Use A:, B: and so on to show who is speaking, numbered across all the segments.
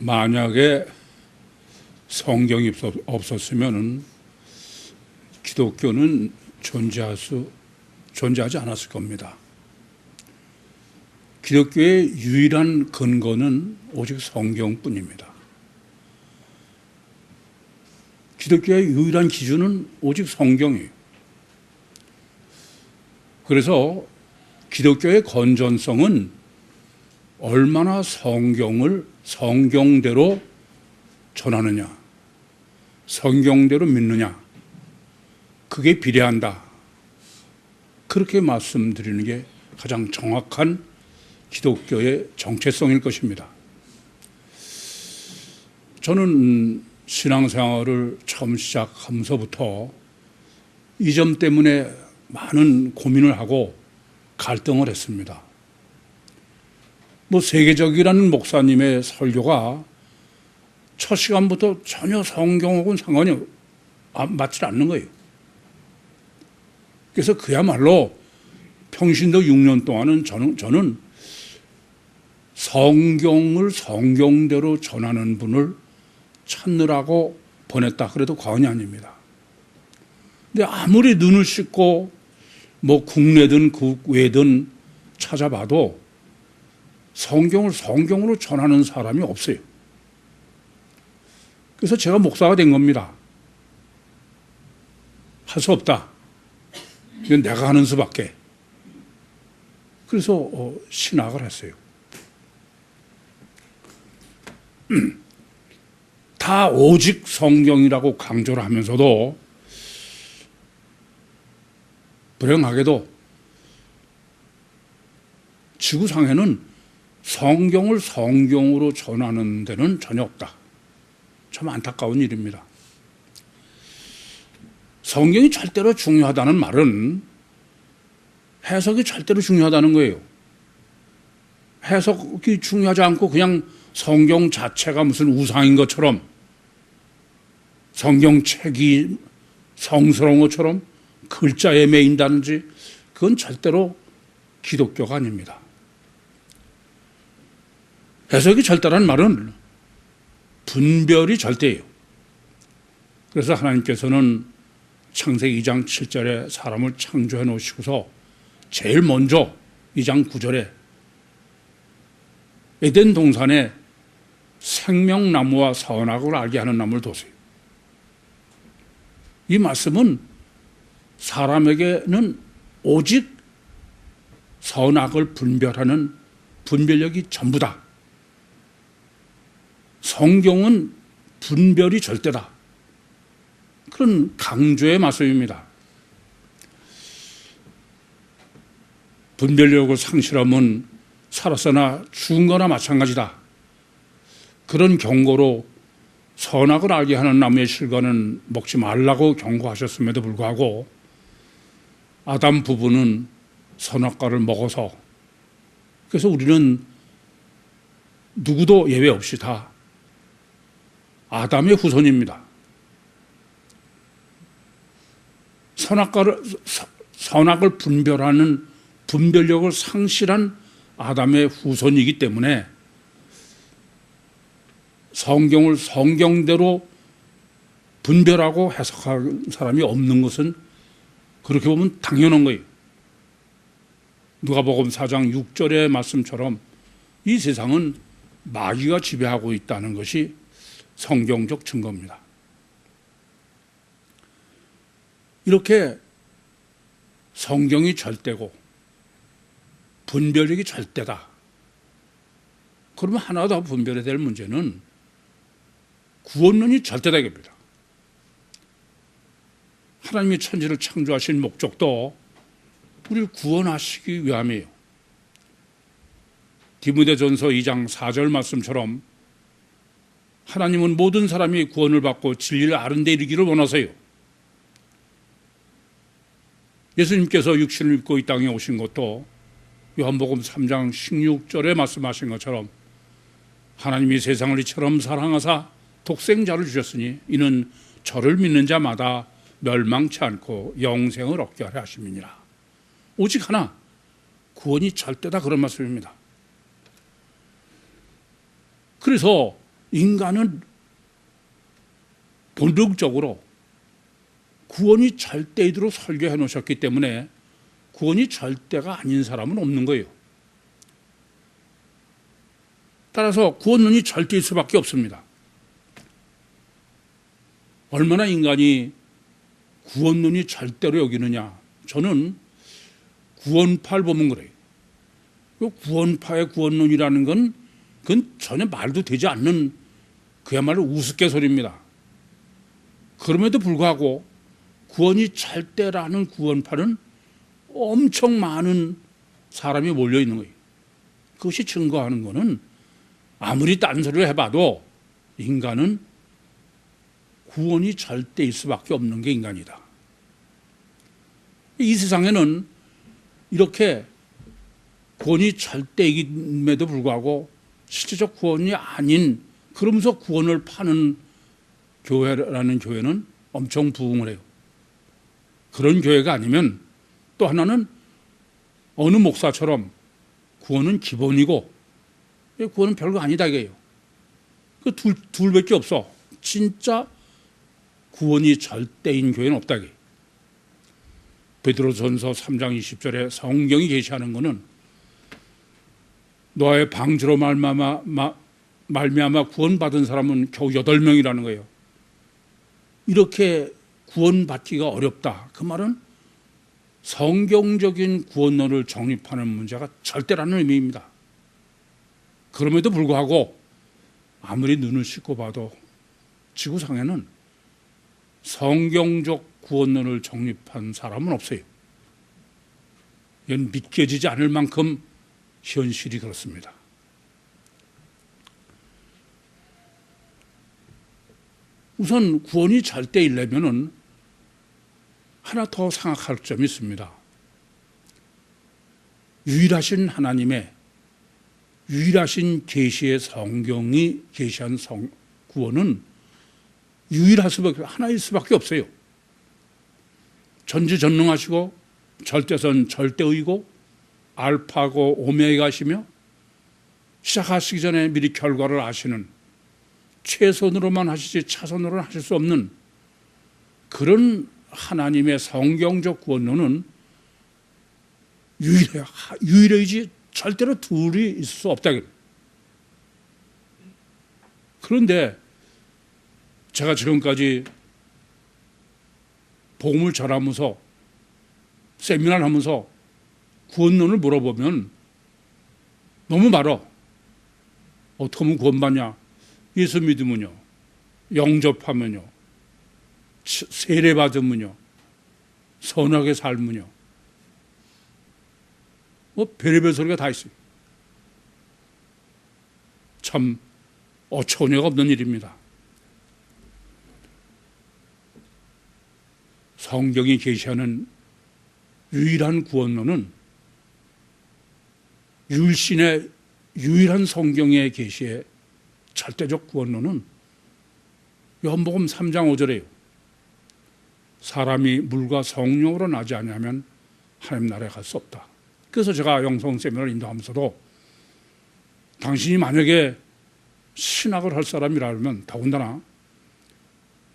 A: 만약에 성경이 없었으면 기독교는 존재하지 않았을 겁니다. 기독교의 유일한 근거는 오직 성경뿐입니다. 기독교의 유일한 기준은 오직 성경이에요. 그래서 기독교의 건전성은 얼마나 성경을 성경대로 전하느냐, 성경대로 믿느냐, 그게 비례한다. 그렇게 말씀드리는 게 가장 정확한 기독교의 정체성일 것입니다. 저는 신앙생활을 처음 시작하면서부터 이 점 때문에 많은 고민을 하고 갈등을 했습니다. 세계적이라는 목사님의 설교가 첫 시간부터 전혀 성경하고는 상관이 맞지 않는 거예요. 그래서 그야말로 평신도 6년 동안은 저는 성경을 성경대로 전하는 분을 찾느라고 보냈다 그래도 과언이 아닙니다. 근데 아무리 눈을 씻고 국내든 국외든 찾아봐도 성경을 성경으로 전하는 사람이 없어요. 그래서 제가 목사가 된 겁니다. 할 수 없다. 이건 내가 하는 수밖에. 그래서 신학을 했어요. 다 오직 성경이라고 강조를 하면서도 불행하게도 지구상에는 성경을 성경으로 전하는 데는 전혀 없다. 참 안타까운 일입니다. 성경이 절대로 중요하다는 말은 해석이 절대로 중요하다는 거예요. 해석이 중요하지 않고 그냥 성경 자체가 무슨 우상인 것처럼, 성경책이 성스러운 것처럼 글자에 매인다든지, 그건 절대로 기독교가 아닙니다. 해석이 절대라는 말은 분별이 절대예요. 그래서 하나님께서는 창세기 2장 7절에 사람을 창조해 놓으시고서 제일 먼저 2장 9절에 에덴 동산에 생명나무와 선악을 알게 하는 나무를 뒀어요. 이 말씀은 사람에게는 오직 선악을 분별하는 분별력이 전부다. 성경은 분별이 절대다. 그런 강조의 말씀입니다. 분별력을 상실하면 살았으나 죽은 거나 마찬가지다. 그런 경고로 선악을 알게 하는 나무의 실과는 먹지 말라고 경고하셨음에도 불구하고 아담 부부는 선악과를 먹어서, 그래서 우리는 누구도 예외 없이 다 아담의 후손입니다. 선악을 분별하는 분별력을 상실한 아담의 후손이기 때문에 성경을 성경대로 분별하고 해석하는 사람이 없는 것은 그렇게 보면 당연한 거예요. 누가복음 4장 6절의 말씀처럼 이 세상은 마귀가 지배하고 있다는 것이 성경적 증거입니다. 이렇게 성경이 절대고 분별력이 절대다. 그러면 하나 더 분별해야 될 문제는 구원론이 절대다 이겁니다. 하나님이 천지를 창조하신 목적도 우리를 구원하시기 위함이에요. 디모데전서 2장 4절 말씀처럼 하나님은 모든 사람이 구원을 받고 진리를 아는 데 이르기를 원하세요. 예수님께서 육신을 입고 이 땅에 오신 것도 요한복음 3장 16절에 말씀하신 것처럼 하나님이 세상을 이처럼 사랑하사 독생자를 주셨으니 이는 저를 믿는 자마다 멸망치 않고 영생을 얻게 하려 하심이니라. 오직 하나, 구원이 절대다, 그런 말씀입니다. 그래서 인간은 본능적으로 구원이 절대이도록 설계해 놓으셨기 때문에 구원이 절대가 아닌 사람은 없는 거예요. 따라서 구원론이 절대일 수밖에 없습니다. 얼마나 인간이 구원론이 절대로 여기느냐. 저는 구원파를 보면 그래요. 구원파의 구원론이라는 건 그건 전혀 말도 되지 않는 그야말로 우스갯소리입니다. 그럼에도 불구하고 구원이 절대라는 구원파는 엄청 많은 사람이 몰려 있는 거예요. 그것이 증거하는 것은 아무리 딴소리를 해봐도 인간은 구원이 절대일 수밖에 없는 게 인간이다. 이 세상에는 이렇게 구원이 절대임에도 불구하고 실제적 구원이 아닌 그러면서 구원을 파는 교회라는 교회는 엄청 부흥을 해요. 그런 교회가 아니면 또 하나는 어느 목사처럼 구원은 기본이고 구원은 별거 아니다 이게요. 그 둘밖에 없어. 진짜 구원이 절대인 교회는 없다 이게. 베드로전서 3장 20절에 성경이 계시하는 것은 노아의 방주로 말미암아 구원받은 사람은 겨우 8명이라는 거예요. 이렇게 구원받기가 어렵다. 그 말은 성경적인 구원론을 정립하는 문제가 절대라는 의미입니다. 그럼에도 불구하고 아무리 눈을 씻고 봐도 지구상에는 성경적 구원론을 정립한 사람은 없어요. 이건 믿겨지지 않을 만큼 현실이 그렇습니다. 우선 구원이 절대이려면은 하나 더 생각할 점이 있습니다. 유일하신 하나님의 유일하신 계시의 성경이 계시한 구원은 유일할 수밖에 하나일 수밖에 없어요. 전지전능하시고 절대선 절대의고 알파고 오메가시며 시작하시기 전에 미리 결과를 아시는 최선으로만 하시지 차선으로는 하실 수 없는 그런 하나님의 성경적 구원론은 유일하지 절대로 둘이 있을 수 없다. 그런데 제가 지금까지 복음을 전하면서 세미나를 하면서 구원론을 물어보면 너무 많아. 어떻게 하면 구원받냐? 예수 믿으면요, 영접하면요, 세례 받으면요, 선하게 살면요, 뭐 별의별 소리가 다 있어요. 참 어처구니가 없는 일입니다. 성경이 계시하는 유일한 구원론은 율신의 유일한 성경의 계시의 절대적 구원론은 요한복음 3장 5절에요. 사람이 물과 성령으로 나지 않으면 하나님 나라에 갈 수 없다. 그래서 제가 영성 세미나를 인도하면서도 당신이 만약에 신학을 할 사람이라면 더군다나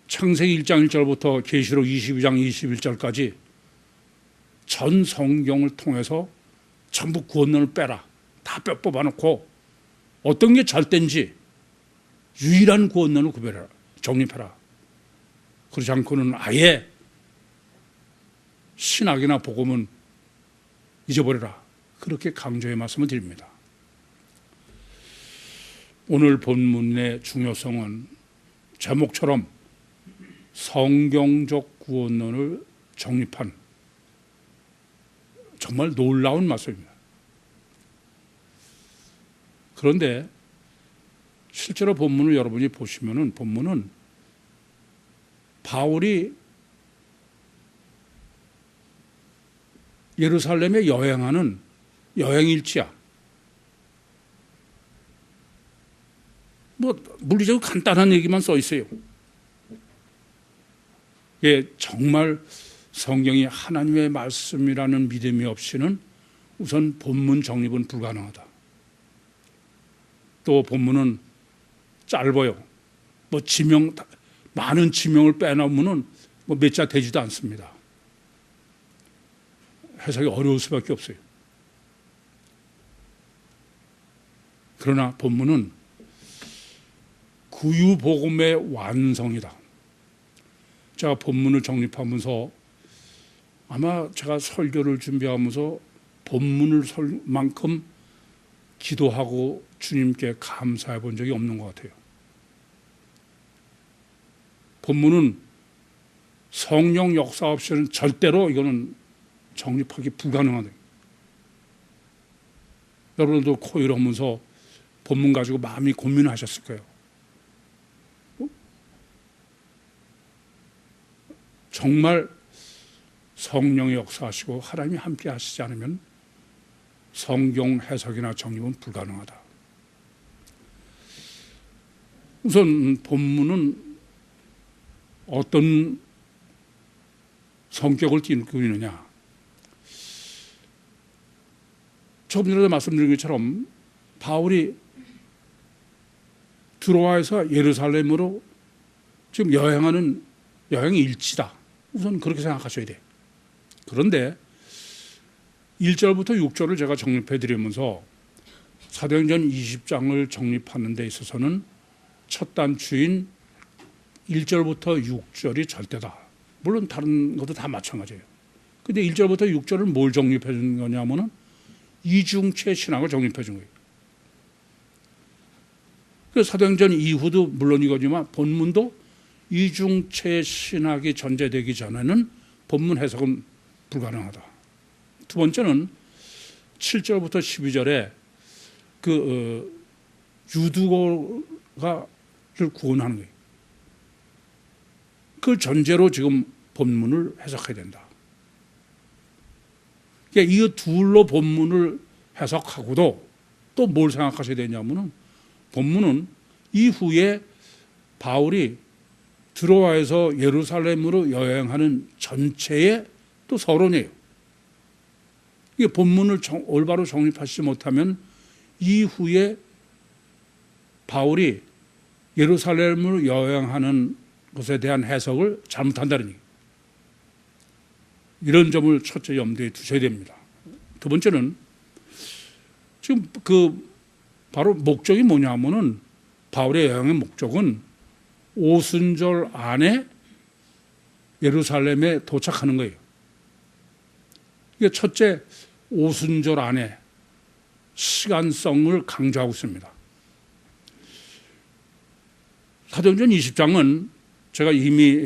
A: 창세기 1장 1절부터 계시록 22장 21절까지 전 성경을 통해서 전부 구원론을 빼라. 다 뽑아놓고 어떤 게 절대인지 유일한 구원론을 구별해라. 정립해라. 그렇지 않고는 아예 신학이나 복음은 잊어버려라. 그렇게 강조의 말씀을 드립니다. 오늘 본문의 중요성은 제목처럼 성경적 구원론을 정립한 정말 놀라운 말씀입니다. 그런데 실제로 본문을 여러분이 보시면은 본문은 바울이 예루살렘에 여행하는 여행일지야. 뭐 물리적으로 간단한 얘기만 써 있어요. 예, 정말 성경이 하나님의 말씀이라는 믿음이 없이는 우선 본문 정립은 불가능하다. 또 본문은 짧아요. 뭐 많은 지명을 빼놓으면은 뭐 몇 자 되지도 않습니다. 해석이 어려울 수밖에 없어요. 그러나 본문은 구유복음의 완성이다. 제가 본문을 정립하면서 아마 제가 설교를 준비하면서 본문을 설 만큼 기도하고 주님께 감사해 본 적이 없는 것 같아요. 본문은 성령 역사 없이는 절대로 이거는 정립하기 불가능하다. 여러분도 코일하면서 본문 가지고 마음이 고민하셨을 거예요. 정말 성령의 역사하시고 하나님이 함께 하시지 않으면 성경 해석이나 정립은 불가능하다. 우선 본문은 어떤 성격을 띠고 있느냐. 조금 전에 말씀드린 것처럼 바울이 드로아에서 예루살렘으로 지금 여행하는 여행의 일지다. 우선 그렇게 생각하셔야 돼요. 그런데 1절부터 6절을 제가 정립해 드리면서 사도행전 20장을 정립하는 데 있어서는 첫 단추인 1절부터 6절이 절대다. 물론 다른 것도 다 마찬가지예요. 근데 1절부터 6절을 뭘 정립해 준 거냐면은 이중체 신학을 정립해 준 거예요. 그래서 사도행전 이후도 물론 이거지만 본문도 이중체 신학이 전제되기 전에는 본문 해석은 불가능하다. 두 번째는 7절부터 12절에 유두고를 구원하는 거예요. 그걸 전제로 지금 본문을 해석해야 된다. 그러니까 이 둘로 본문을 해석하고도 또 뭘 생각하셔야 되냐면은 본문은 이후에 바울이 드로아에서 예루살렘으로 여행하는 전체의 또 서론이에요. 이게 본문을 올바로 정립하시지 못하면 이후에 바울이 예루살렘으로 여행하는 것에 대한 해석을 잘못한다는 얘기예요. 이런 점을 첫째 염두에 두셔야 됩니다. 두 번째는 지금 바로 목적이 뭐냐면은 바울의 여행의 목적은 오순절 안에 예루살렘에 도착하는 거예요. 이게 첫째 오순절 안에 시간성을 강조하고 있습니다. 사도행전 20장은 제가 이미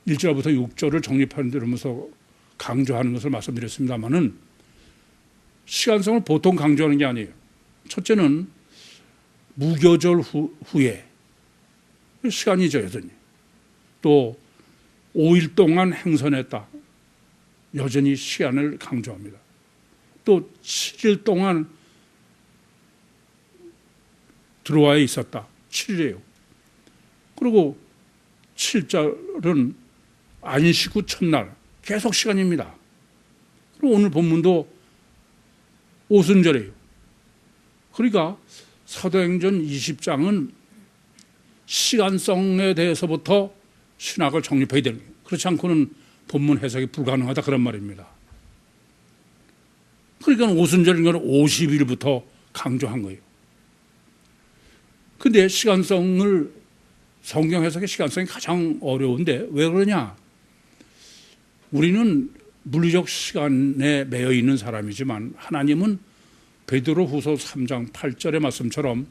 A: 1절부터 6절을 정립하는 데 이러면서 강조하는 것을 말씀드렸습니다만은 시간성을 보통 강조하는 게 아니에요. 첫째는 무교절 후에 시간이죠, 여전히. 또 5일 동안 행선했다. 여전히 시간을 강조합니다. 또 7일 동안 드로아에 있었다. 7일이에요. 그리고 7절은 안식 후 첫날 계속 시간입니다. 그리고 오늘 본문도 오순절이에요. 그러니까 사도행전 20장은 시간성에 대해서부터 신학을 정립해야 되는 거예요. 그렇지 않고는 본문 해석이 불가능하다 그런 말입니다. 그러니까 오순절인 건 50일부터 강조한 거예요. 근데 시간성을 성경 해석의 시간성이 가장 어려운데 왜 그러냐? 우리는 물리적 시간에 매여 있는 사람이지만 하나님은 베드로후서 3장 8절의 말씀처럼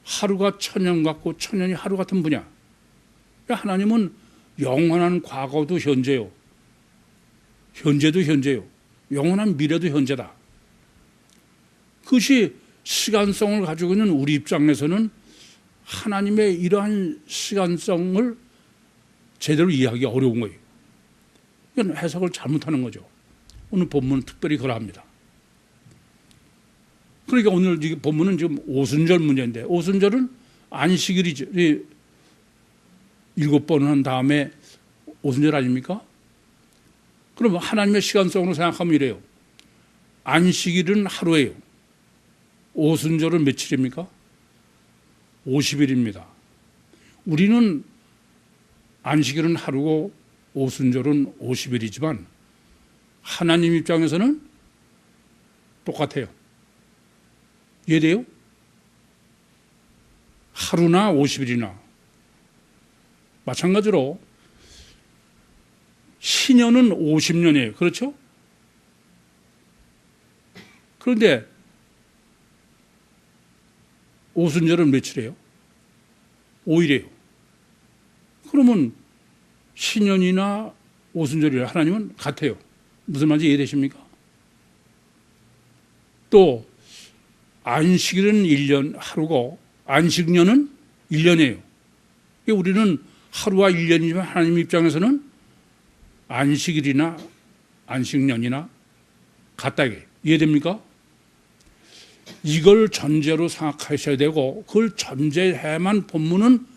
A: 하루가 천년 같고 천년이 하루 같은 분이야. 하나님은 영원한 과거도 현재요. 현재도 현재요. 영원한 미래도 현재다. 그것이 시간성을 가지고 있는 우리 입장에서는 하나님의 이러한 시간성을 제대로 이해하기 어려운 거예요. 이건 해석을 잘못하는 거죠. 오늘 본문은 특별히 그러합니다. 그러니까 오늘 본문은 지금 오순절 문제인데 오순절은 안식일이죠. 7번 한 다음에 오순절 아닙니까? 그러면 하나님의 시간성으로 생각하면 이래요. 안식일은 하루예요. 오순절은 며칠입니까? 50일입니다. 우리는 안식일은 하루고 오순절은 50일이지만 하나님 입장에서는 똑같아요. 이해돼요? 하루나 50일이나 마찬가지로 신년은 50년이에요. 그렇죠? 그런데 오순절은 며칠이에요? 5일이에요. 그러면 신년이나 오순절이나 하나님은 같아요. 무슨 말인지 이해되십니까? 또 안식일은 1년 하루고 안식년은 1년이에요. 우리는 하루와 1년이지만 하나님 입장에서는 안식일이나 안식년이나 같다. 이해됩니까? 이걸 전제로 생각하셔야 되고 그걸 전제해야만 본문은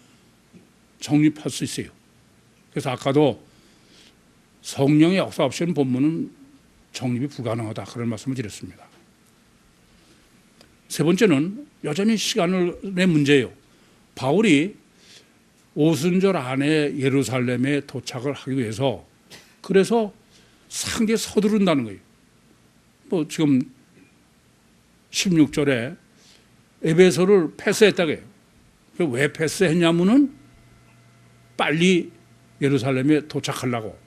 A: 정립할 수 있어요. 그래서 아까도 성령의 역사 없이는 본문은 정립이 불가능하다 그런 말씀을 드렸습니다. 세 번째는 여전히 시간의 문제예요. 바울이 오순절 안에 예루살렘에 도착을 하기 위해서 그래서 상당히 서두른다는 거예요. 뭐 지금 16절에 에베소를 패스했다고 해요. 왜 패스했냐면은 빨리 예루살렘에 도착하려고.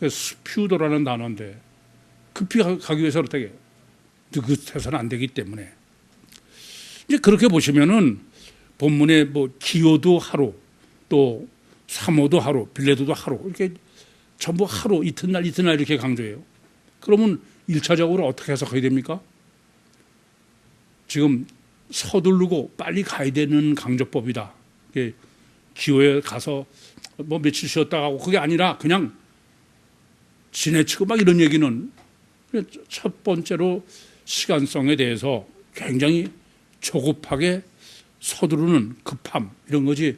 A: 스퓨도라는 단어인데 급히 가기 위해서 그렇게 느긋해서는 안 되기 때문에 이제 그렇게 보시면은 본문에 뭐 기호도 하루 또 사모도 하루 빌레도도 하루 이렇게 전부 하루 이튿날 이렇게 강조해요. 그러면 1차적으로 어떻게 해석해야 됩니까? 지금 서두르고 빨리 가야 되는 강조법이다. 기호에 가서 뭐 며칠 쉬었다 가고 그게 아니라 그냥 지내치고 막 이런 얘기는 첫 번째로 시간성에 대해서 굉장히 조급하게 서두르는 급함 이런 거지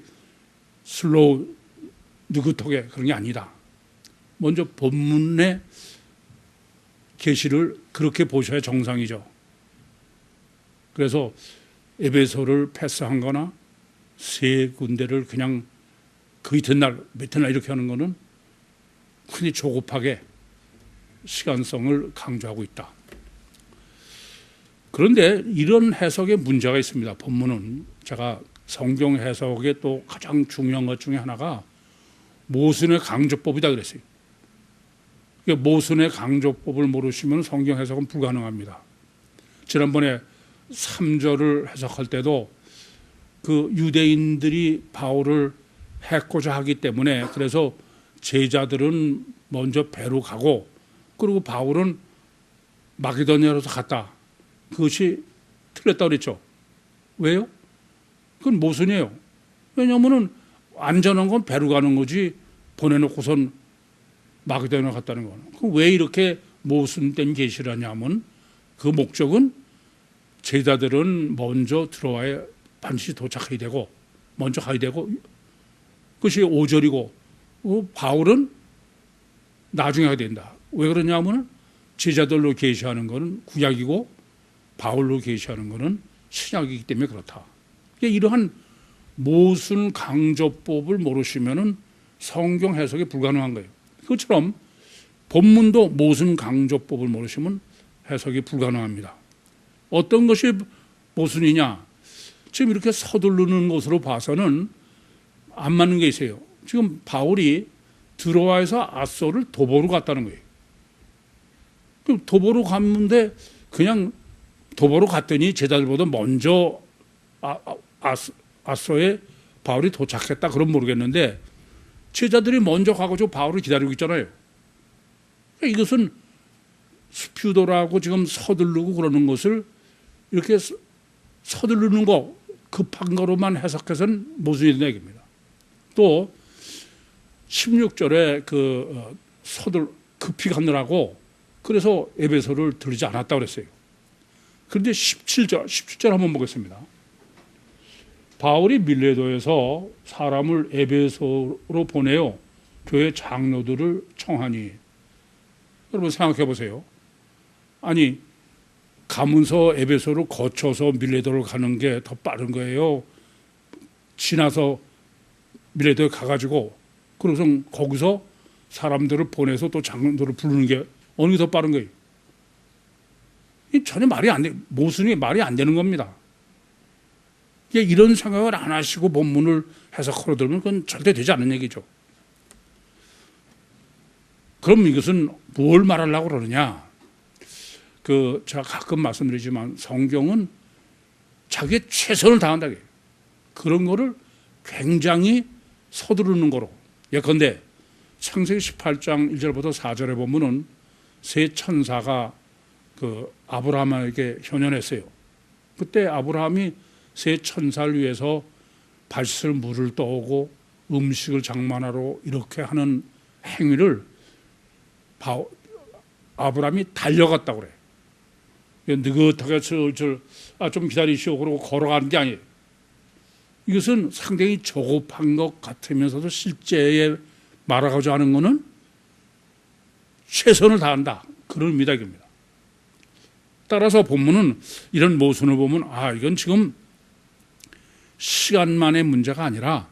A: 슬로우 느긋하게 그런 게 아니다. 먼저 본문의 계시를 그렇게 보셔야 정상이죠. 그래서 에베소를 패스한 거나 세 군데를 그냥 그 이튿날 이렇게 하는 거는 흔히 조급하게 시간성을 강조하고 있다. 그런데 이런 해석에 문제가 있습니다. 본문은 제가 성경 해석의 또 가장 중요한 것 중에 하나가 모순의 강조법이다 그랬어요. 모순의 강조법을 모르시면 성경 해석은 불가능합니다. 지난번에 3절을 해석할 때도 그 유대인들이 바울을 해코자 하기 때문에 그래서 제자들은 먼저 배로 가고 그리고 바울은 마게도냐로 갔다. 그것이 틀렸다고 그랬죠. 왜요? 그건 모순이에요. 왜냐하면 안전한 건 배로 가는 거지 보내놓고선 마게도냐로 갔다는 거는. 왜 이렇게 모순된 계시를 하냐면 그 목적은 제자들은 먼저 들어와야 반드시 도착해야 되고 먼저 가야 되고 그것이 5절이고 바울은 나중에 가야 된다. 왜 그러냐면 제자들로 계시하는 것은 구약이고 바울로 계시하는 것은 신약이기 때문에 그렇다. 이러한 모순 강조법을 모르시면 성경 해석이 불가능한 거예요. 그것처럼 본문도 모순 강조법을 모르시면 해석이 불가능합니다. 어떤 것이 모순이냐? 지금 이렇게 서두르는 것으로 봐서는 안 맞는 게 있어요. 지금 바울이 드로아에서 아소를 도보로 갔다는 거예요. 그럼 도보로 갔는데 그냥 도보로 갔더니 제자들보다 먼저 아소에 바울이 도착했다 그럼 모르겠는데 제자들이 먼저 가가지고 바울을 기다리고 있잖아요. 이것은 스퓨도라고 지금 서두르고 그러는 것을 이렇게 서두르는 거 급한 거로만 해석해서는 모순이 된다 얘기입니다. 또 16절에 급히 가느라고 그래서 에베소를 들리지 않았다고 그랬어요. 그런데 17절 한번 보겠습니다. 바울이 밀레도에서 사람을 에베소로 보내어 교회 장로들을 청하니 여러분 생각해 보세요. 아니 가문서 에베소를 거쳐서 밀레도를 가는 게 더 빠른 거예요. 지나서 밀레도에 가가지고 그래서 거기서 사람들을 보내서 또 장로들을 부르는 게 어느 게 더 빠른 거예요. 전혀 말이 안 돼. 모순이 말이 안 되는 겁니다. 이런 생각을 안 하시고 본문을 해석하러 들면 그건 절대 되지 않는 얘기죠. 그럼 이것은 뭘 말하려고 그러느냐? 제가 가끔 말씀드리지만 성경은 자기의 최선을 다한다. 그런 거를 굉장히 서두르는 거로. 예컨대 창세기 18장 1절부터 4절에 보면은 세 천사가 아브라함에게 현현했어요. 그때 아브라함이 세 천사를 위해서 밭을 물을 떠오고 음식을 장만하러 이렇게 하는 행위를 아브라함이 달려갔다고 그래. 느긋하게 좀 기다리시오 그러고 걸어가는 게 아니에요. 이것은 상당히 조급한 것 같으면서도 실제에 말하고자 하는 것은 최선을 다한다. 그런 의미입니다. 따라서 본문은 이런 모순을 보면 이건 지금 시간만의 문제가 아니라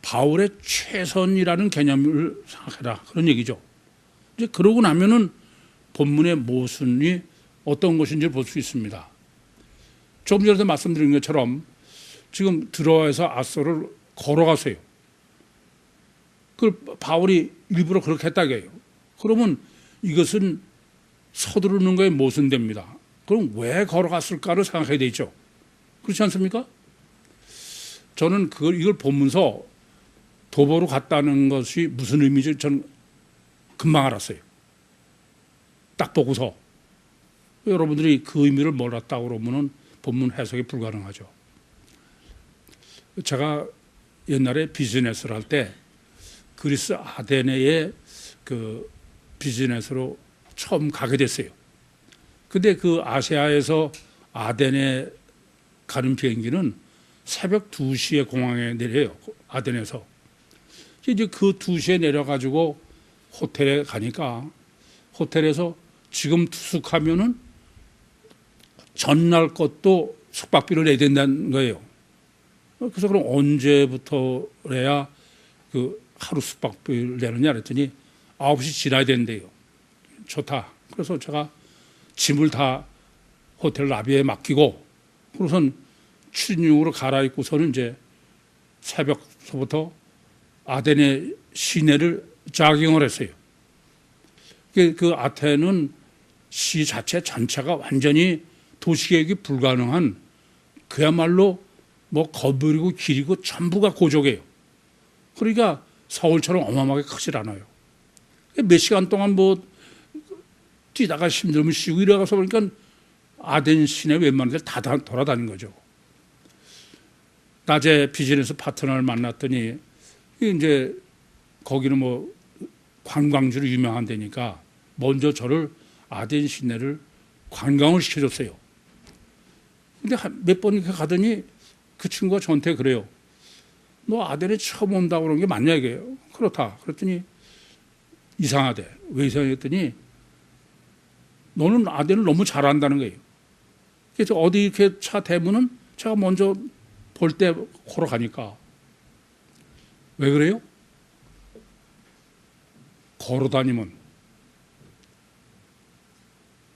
A: 바울의 최선이라는 개념을 생각해라. 그런 얘기죠. 이제 그러고 나면은 본문의 모순이 어떤 것인지 볼 수 있습니다. 조금 전에 말씀드린 것처럼 지금 드로아에서 아소를 걸어가세요. 그걸 바울이 일부러 그렇게 했다고요. 그러면 이것은 서두르는 거에 모순됩니다. 그럼 왜 걸어갔을까를 생각해야 되죠. 그렇지 않습니까? 저는 이걸 보면서 도보로 갔다는 것이 무슨 의미인지 저는 금방 알았어요. 딱 보고서. 여러분들이 그 의미를 몰랐다고 그러면 본문 해석이 불가능하죠. 제가 옛날에 비즈니스를 할 때 그리스 아테네에 비즈니스로 처음 가게 됐어요. 근데 아시아에서 아테네 가는 비행기는 새벽 2시에 공항에 내려요. 아테네에서. 이제 2시에 내려가지고 호텔에 가니까 호텔에서 지금 투숙하면은 전날 것도 숙박비를 내야 된다는 거예요. 그래서 그럼 언제부터 해야 하루 숙박비를 내느냐 그랬더니 9시 지나야 된대요. 좋다. 그래서 제가 짐을 다 호텔 라비에 맡기고 그래선 출입용으로 갈아입고서는 이제 새벽서부터 아테네 시내를 자경을 했어요. 아테네는 시 자체 전체가 완전히 도시계획이 불가능한 그야말로 거리고 길이고 전부가 고적이에요. 그러니까 서울처럼 어마어마하게 크질 않아요. 몇 시간 동안 뛰다가 힘들면 쉬고 이래가서 보니까 아덴 시내 웬만한 데를 다 돌아다닌 거죠. 낮에 비즈니스 파트너를 만났더니 이제 거기는 관광지로 유명한 데니까 먼저 저를 아덴 시내를 관광을 시켜줬어요. 근데 몇 번 이렇게 가더니 그 친구가 저한테 그래요. 너 아덴에 처음 온다고 그런 게 맞냐 이게요. 그렇다. 그랬더니 이상하대. 왜 이상했더니 너는 아덴을 너무 잘 안다는 거예요. 그래서 어디 이렇게 차 대면은 제가 먼저 볼 때 걸어가니까. 왜 그래요? 걸어 다니면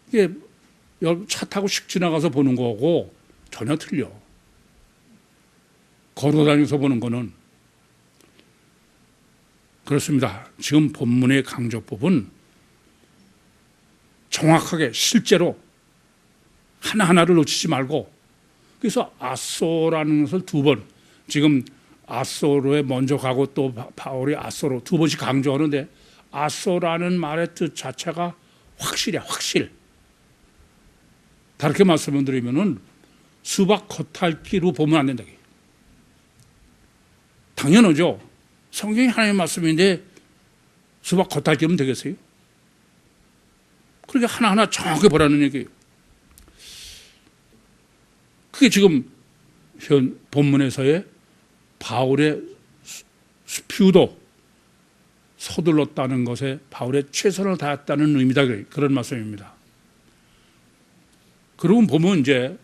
A: 이게 차 타고 씩 지나가서 보는 거고 전혀 틀려. 걸어 다니면서 보는 거는 그렇습니다. 지금 본문의 강조법은 정확하게 실제로 하나하나를 놓치지 말고 그래서 아소라는 것을 2번 지금 아소로에 먼저 가고 또 바울이 아소로 2번씩 강조하는데 아소라는 말의 뜻 자체가 확실이야. 확실. 다르게 말씀을 드리면은 수박 겉핥기로 보면 안 된다. 당연하죠. 성경이 하나님의 말씀인데 수박 겉핥기면 되겠어요? 그렇게 하나하나 정확하게 보라는 얘기예요. 그게 지금 현 본문에서의 바울의 스피우도 서둘렀다는 것에 바울의 최선을 다했다는 의미다. 그런 말씀입니다. 그러고 보면 이제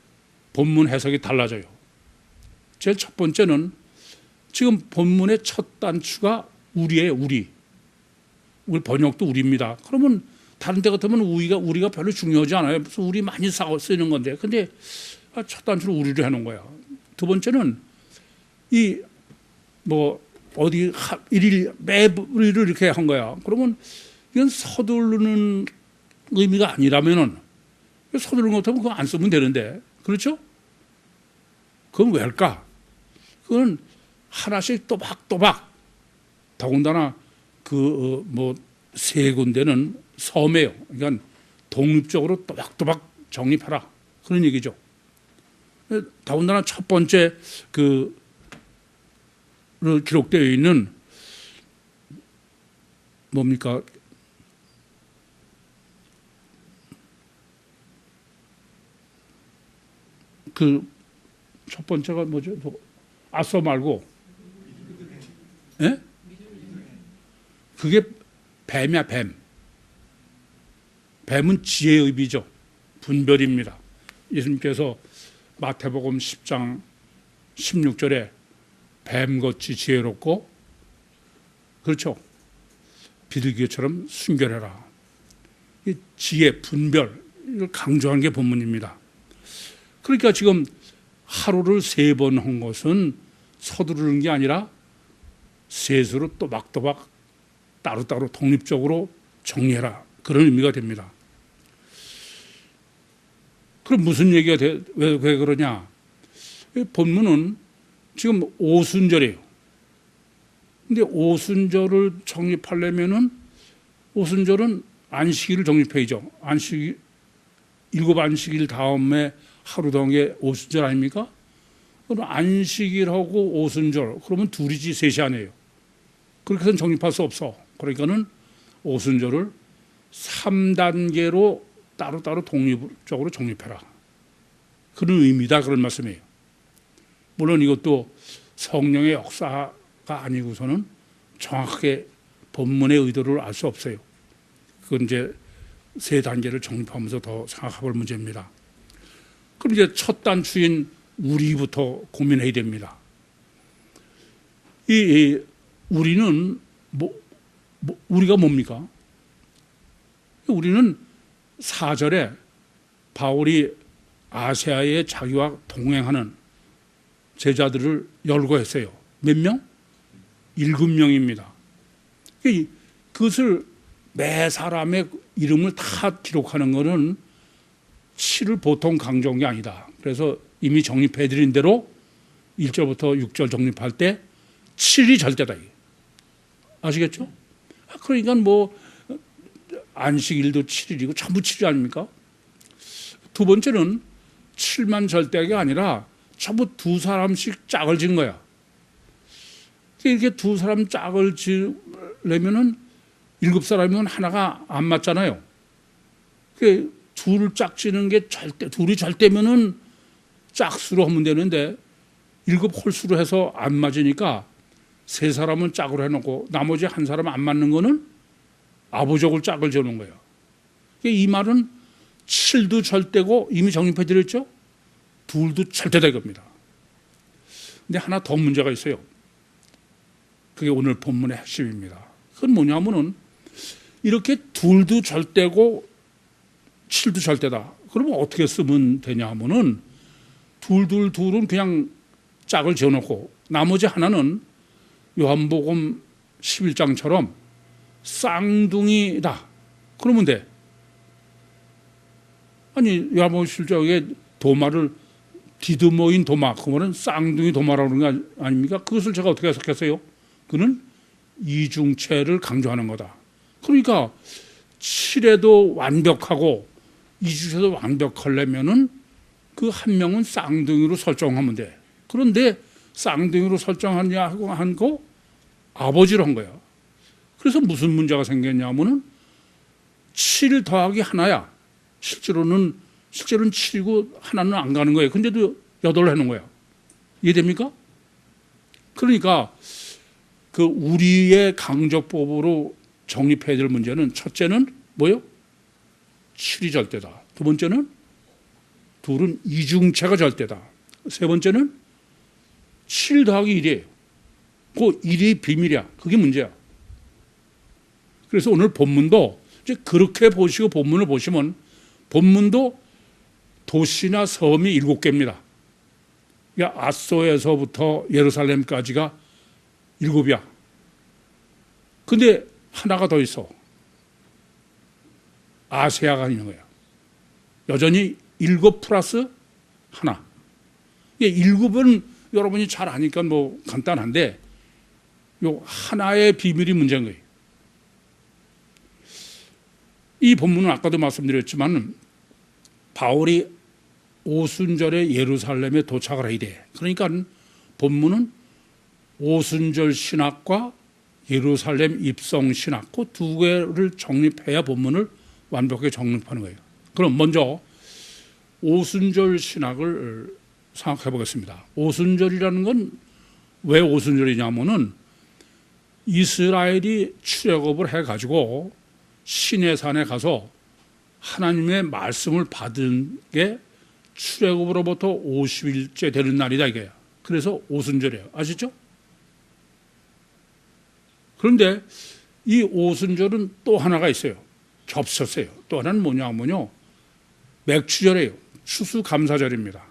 A: 본문 해석이 달라져요. 제일 첫 번째는 지금 본문의 첫 단추가 우리예요. 우리 번역도 우리입니다. 그러면 다른 데 같으면 우리가 별로 중요하지 않아요. 무슨 우리 많이 쓰는 건데. 근데 첫 단추를 우리로 해놓은 거야. 두 번째는 어디 일일 매부리를 이렇게 한 거야. 그러면 이건 서두르는 의미가 아니라면은 서두르는 것 같으면 그거 안 쓰면 되는데. 그렇죠? 그건 왜일까? 그건 하나씩 또박또박 더군다나 세 군데는 섬이에요. 그러니까 독립적으로 또박또박 정립하라. 그런 얘기죠. 더군다나 첫 번째 기록되어 있는 뭡니까? 첫 번째가 뭐죠? 아서 말고, 예? 그게 뱀이야, 뱀. 뱀은 지혜의 의미죠. 분별입니다. 예수님께서 마태복음 10장 16절에 뱀같이 지혜롭고, 그렇죠? 비둘기처럼 순결해라. 이 지혜, 분별, 이걸 강조한 게 본문입니다. 그러니까 지금 하루를 3번 한 것은 서두르는 게 아니라 셋으로 또박또박 따로따로 독립적으로 정리해라. 그런 의미가 됩니다. 그럼 무슨 얘기가 왜 그러냐? 본문은 지금 오순절이에요. 근데 오순절을 정립하려면은 오순절은 안식일을 정립해야죠. 일곱 안식일 다음에 하루 동안에 오순절 아닙니까? 그럼 안식일하고 오순절, 그러면 둘이지 셋이 아니에요. 그렇게 해서는 정립할 수 없어. 그러니까는 오순절을 3단계로 따로따로 독립적으로 정립해라. 그런 의미다. 그런 말씀이에요. 물론 이것도 성령의 역사가 아니고서는 정확하게 본문의 의도를 알 수 없어요. 그건 이제 3단계를 정립하면서 더 생각해 볼 문제입니다. 그럼 이제 첫 단추인 우리부터 고민해야 됩니다. 이 우리는 우리가 뭡니까? 우리는 4절에 바울이 아시아에 자기와 동행하는 제자들을 열거했어요. 몇 명? 7명입니다. 그것을 매 사람의 이름을 다 기록하는 것은 7을 보통 강조한 게 아니다. 그래서 이미 정립해드린 대로 1절부터 6절 정립할 때 7이 절대다. 아시겠죠? 그러니까 안식일도 7일이고 전부 7일 아닙니까? 두 번째는 7만 절대가 아니라 전부 2사람씩 짝을 지은 거야. 이렇게 2사람 짝을 지으려면은 7사람이면 하나가 안 맞잖아요. 둘을 짝지는 게 둘이 절대면은 짝수로 하면 되는데 7홀수로 해서 안 맞으니까 3사람은 짝으로 해놓고 나머지 1사람 안 맞는 거는 아부적을 짝을 지어놓은 거예요. 이 말은 7도 절대고 이미 정립해 드렸죠? 2도 절대다 이겁니다. 근데 하나 더 문제가 있어요. 그게 오늘 본문의 핵심입니다. 그건 뭐냐면은 이렇게 2도 절대고 7도 절대다. 그러면 어떻게 쓰면 되냐 하면은 둘은 그냥 짝을 지어놓고 나머지 하나는 요한복음 11장처럼 쌍둥이다. 그러면 돼. 아니 요한복음 11장에 도마를 디드모인 도마, 그거는 쌍둥이 도마라고 그러는 거 아닙니까? 그것을 제가 어떻게 해석했어요? 그는 이중체를 강조하는 거다. 그러니까 7에도 완벽하고 이중체도 완벽하려면은 그 한 명은 쌍둥이로 설정하면 돼. 그런데 쌍둥이로 설정하냐고 한 거 아버지로 한 거야. 그래서 무슨 문제가 생겼냐면은 7 더하기 하나야. 실제로는 7이고 하나는 안 가는 거예요. 근데도 8을 해놓은 거야. 이해됩니까? 그러니까 그 우리의 강조법으로 정립해야 될 문제는 첫째는 뭐요? 7이 절대다. 두 번째는 둘은 이중체가 절대다. 세 번째는 7 더하기 1이에요. 그 1이 비밀이야. 그게 문제야. 그래서 오늘 본문도 이제 그렇게 보시고 본문을 보시면 본문도 도시나 섬이 7개입니다. 그러니까 아소에서부터 예루살렘까지가 7이야. 근데 하나가 더 있어. 아세아가 있는 거야. 여전히 7 플러스 하나. 7은 여러분이 잘 아니까 뭐 간단한데 요 하나의 비밀이 문제인 거예요. 이 본문은 아까도 말씀드렸지만 바울이 오순절에 예루살렘에 도착을 해야 돼. 그러니까 본문은 오순절 신학과 예루살렘 입성 신학 그 두 개를 정립해야 본문을 완벽하게 정립하는 거예요. 그럼 먼저 오순절 신학을 생각해 보겠습니다. 오순절이라는 건 왜 오순절이냐면은 이스라엘이 출애굽을 해가지고 시내산에 가서 하나님의 말씀을 받은 게 출애굽으로부터 50일째 되는 날이다 이거예요. 그래서 오순절이에요. 아시죠? 그런데 이 오순절은 또 하나가 있어요. 겹쳤어요. 또 하나는 뭐냐면요. 맥추절이에요. 추수감사절입니다.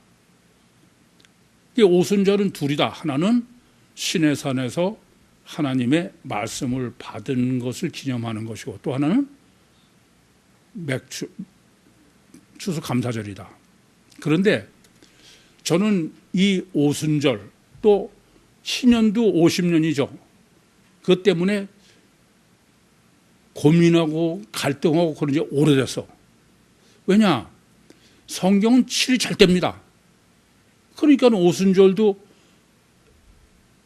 A: 이 오순절은 둘이다. 하나는 시내산에서 하나님의 말씀을 받은 것을 기념하는 것이고 또 하나는 추수감사절이다. 그런데 저는 이 오순절 또 신년도 50년이죠. 그것 때문에 고민하고 갈등하고 그런 지 오래됐어. 왜냐? 성경은 7이 절대입니다. 그러니까 오순절도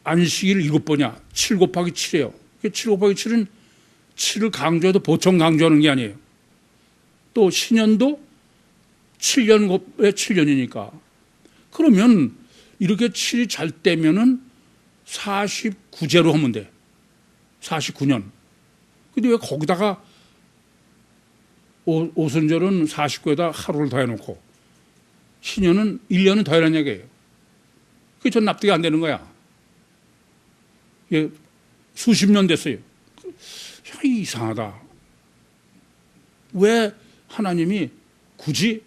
A: 안식일 7번이야. 7 곱하기 7이에요. 7 곱하기 7은 7을 강조해도 보통 강조하는 게 아니에요. 또 신년도 7년 곱에 7년이니까. 그러면 이렇게 7이 잘 되면은 49제로 하면 돼. 49년. 근데 왜 거기다가 오순절은 49에다 하루를 더 해놓고 신년은 1년은 더 해라는 얘기예요. 그게 전 납득이 안 되는 거야. 수십 년 됐어요. 이상하다. 왜 하나님이 굳이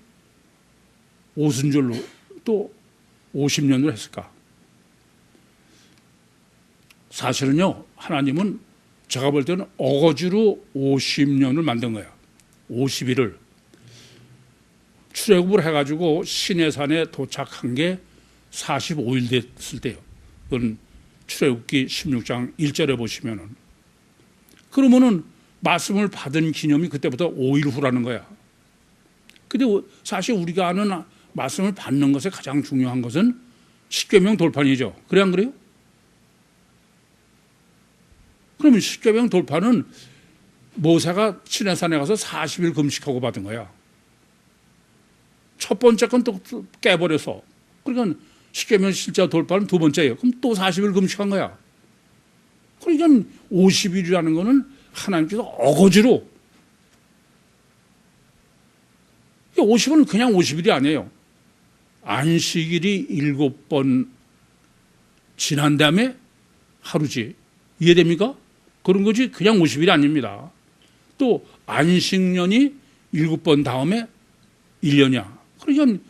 A: 오순절로 또 50년을 했을까? 사실은요, 하나님은 제가 볼 때는 어거지로 50년을 만든 거야. 50일을. 출애굽을 해가지고 시내산에 도착한 게 45일 됐을 때요. 그건 출애굽기 16장 1절에 보시면은. 그러면은 말씀을 받은 기념이 그때부터 5일 후라는 거야. 근데 사실 우리가 아는 말씀을 받는 것에 가장 중요한 것은 십계명 돌판이죠. 그래 안 그래요? 그러면 십계명 돌판은 모세가 시내산에 가서 40일 금식하고 받은 거야. 첫 번째 건 또 깨버려서. 그러니까 십계명 실제 돌판은 두 번째예요. 그럼 또 40일 금식한 거야. 그러니까 50일이라는 거는 하나님께서 어거지로 50은 그냥 50일이 아니에요. 안식일이 7번 지난 다음에 하루지. 이해됩니까? 그런 거지 그냥 50일이 아닙니다. 또 안식년이 7번 다음에 1년이야. 그러니까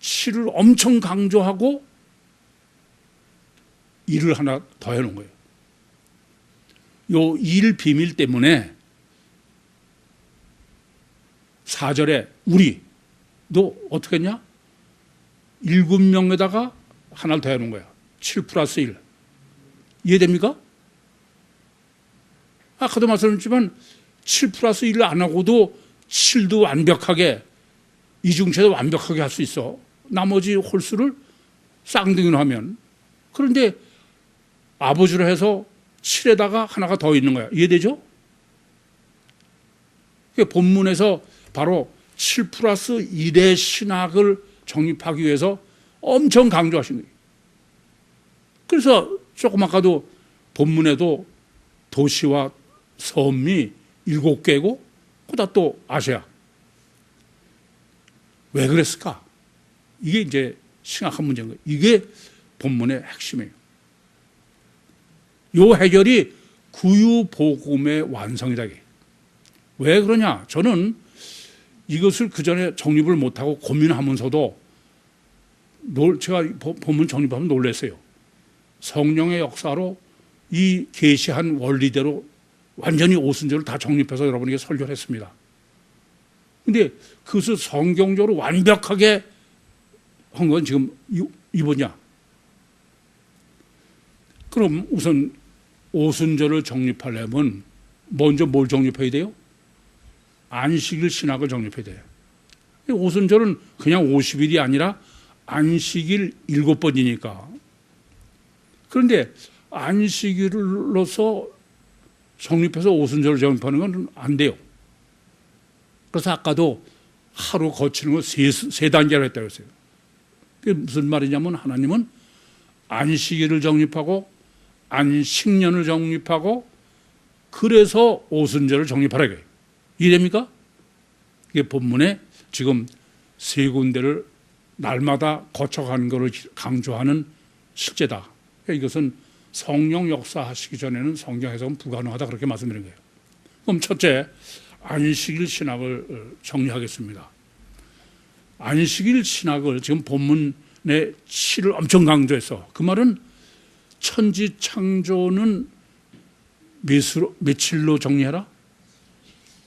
A: 7을 엄청 강조하고 일을 하나 더 해놓은 거예요. 요 일 비밀 때문에 4절에 우리 너 어떻게 했냐? 7명에다가 하나를 더 해놓은 거야. 7 플러스 1. 이해됩니까? 아까도 말씀드렸지만 7 플러스 1을 안 하고도 7도 완벽하게 이중체도 완벽하게 할 수 있어. 나머지 홀수를 쌍둥이로 하면. 그런데 아버지로 해서 7에다가 하나가 더 있는 거야. 이해되죠? 본문에서 바로 7 플러스 1의 신학을 정립하기 위해서 엄청 강조하신 거예요. 그래서 조금 아까도 본문에도 도시와 섬이 7개고 그다 또 아시아. 왜 그랬을까? 이게 이제 심각한 문제인 거예요. 이게 본문의 핵심이에요. 이 해결이 구유복음의 완성이다. 왜 그러냐? 저는 이것을 그 전에 정립을 못하고 고민하면서도 제가 본문 정립하면 놀랐어요. 성령의 역사로 이 계시한 원리대로 완전히 오순절을 다 정립해서 여러분에게 설교를 했습니다. 그런데 그것을 성경적으로 완벽하게 한 건 지금 이번이야. 그럼 우선 오순절을 정립하려면 먼저 뭘 정립해야 돼요? 안식일 신학을 정립해야 돼요. 오순절은 그냥 50일이 아니라 안식일 7번이니까. 그런데 안식일로서 정립해서 오순절을 정립하는 건 안 돼요. 그래서 아까도 하루 거치는 거 세 단계로 했다고 했어요. 그게 무슨 말이냐면 하나님은 안식일을 정립하고 안식년을 정립하고 그래서 오순절을 정립하라 이거예요. 이해됩니까? 이게 본문에 지금 세 군데를 날마다 거쳐가는 것을 강조하는 실제다. 이것은 성령 역사하시기 전에는 성경 해석은 불가능하다 그렇게 말씀드린 거예요. 그럼 첫째, 안식일 신학을 정리하겠습니다. 안식일 신학을 지금 본문에 7을 엄청 강조해서 그 말은 천지 창조는 며칠로 정리해라?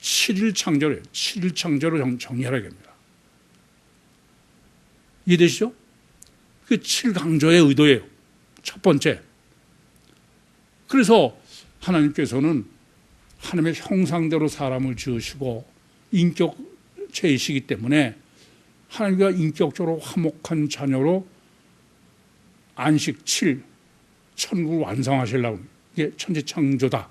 A: 7일 창조를 7일 창조로 정리하라 합니다. 이해되시죠? 그 7강조의 의도예요. 첫 번째. 그래서 하나님께서는 하나님의 형상대로 사람을 지으시고 인격체이시기 때문에 하나님과 인격적으로 화목한 자녀로 안식 7, 천국을 완성하시려고. 이게 천지 창조다.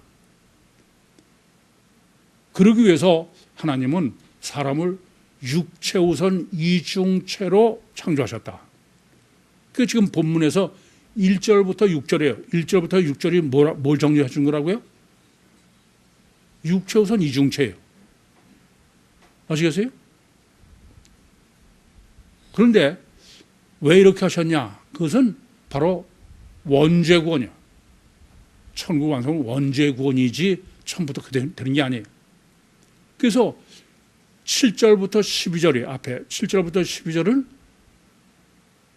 A: 그러기 위해서 하나님은 사람을 육체 우선 이중체로 창조하셨다. 그 지금 본문에서 1절부터 6절이에요. 1절부터 6절이 뭘 정리해 준 거라고요? 육체 우선 이중체예요. 아시겠어요? 그런데 왜 이렇게 하셨냐? 그것은 바로 원죄 구원이야. 천국 완성은 원죄 구원이지 처음부터 그대로 되는 게 아니에요. 그래서 7절부터 12절이 앞에 7절부터 12절은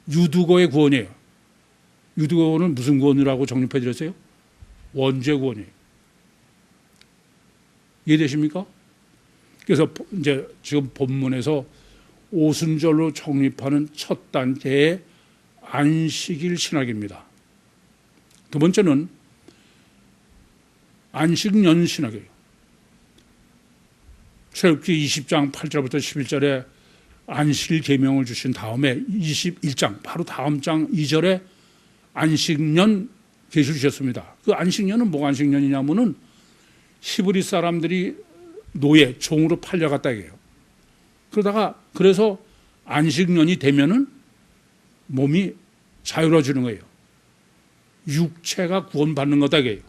A: 유두거의 구원이에요. 유두거는 무슨 구원이라고 정립해 드렸어요? 원죄 구원이에요. 이해되십니까? 그래서 이제 지금 본문에서 오순절로 정립하는 첫 단계의 안식일 신학입니다. 두 번째는 안식년 신학이에요. 출애굽기 20장 8절부터 11절에 안식일 계명을 주신 다음에 21장 바로 다음 장 2절에 안식년 계시를 주셨습니다. 그 안식년은 뭐가 안식년이냐면은 히브리 사람들이 노예, 종으로 팔려갔다 이게요. 그래서 안식년이 되면은 몸이 자유로워지는 거예요. 육체가 구원받는 거다 이게요.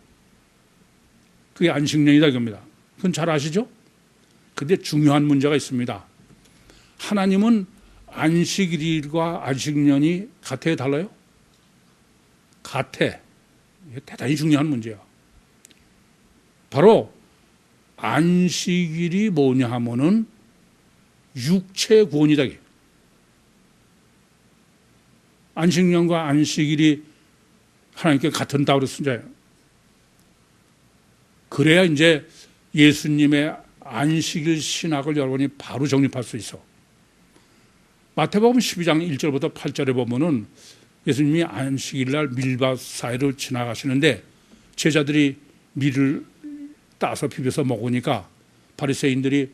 A: 그게 안식년이다 이겁니다. 그건 잘 아시죠? 근데 중요한 문제가 있습니다. 하나님은 안식일과 안식년이 같아요, 달라요? 같아. 이게 대단히 중요한 문제야. 바로 안식일이 뭐냐 하면은 육체 구원이다. 안식년과 안식일이 하나님께 같은다고 그랬습니다. 그래야 이제 예수님의 안식일 신학을 여러분이 바로 정립할 수 있어. 마태복음 12장 1절부터 8절에 보면은 예수님이 안식일날 밀밭 사이로 지나가시는데 제자들이 밀을 따서 비벼서 먹으니까 바리새인들이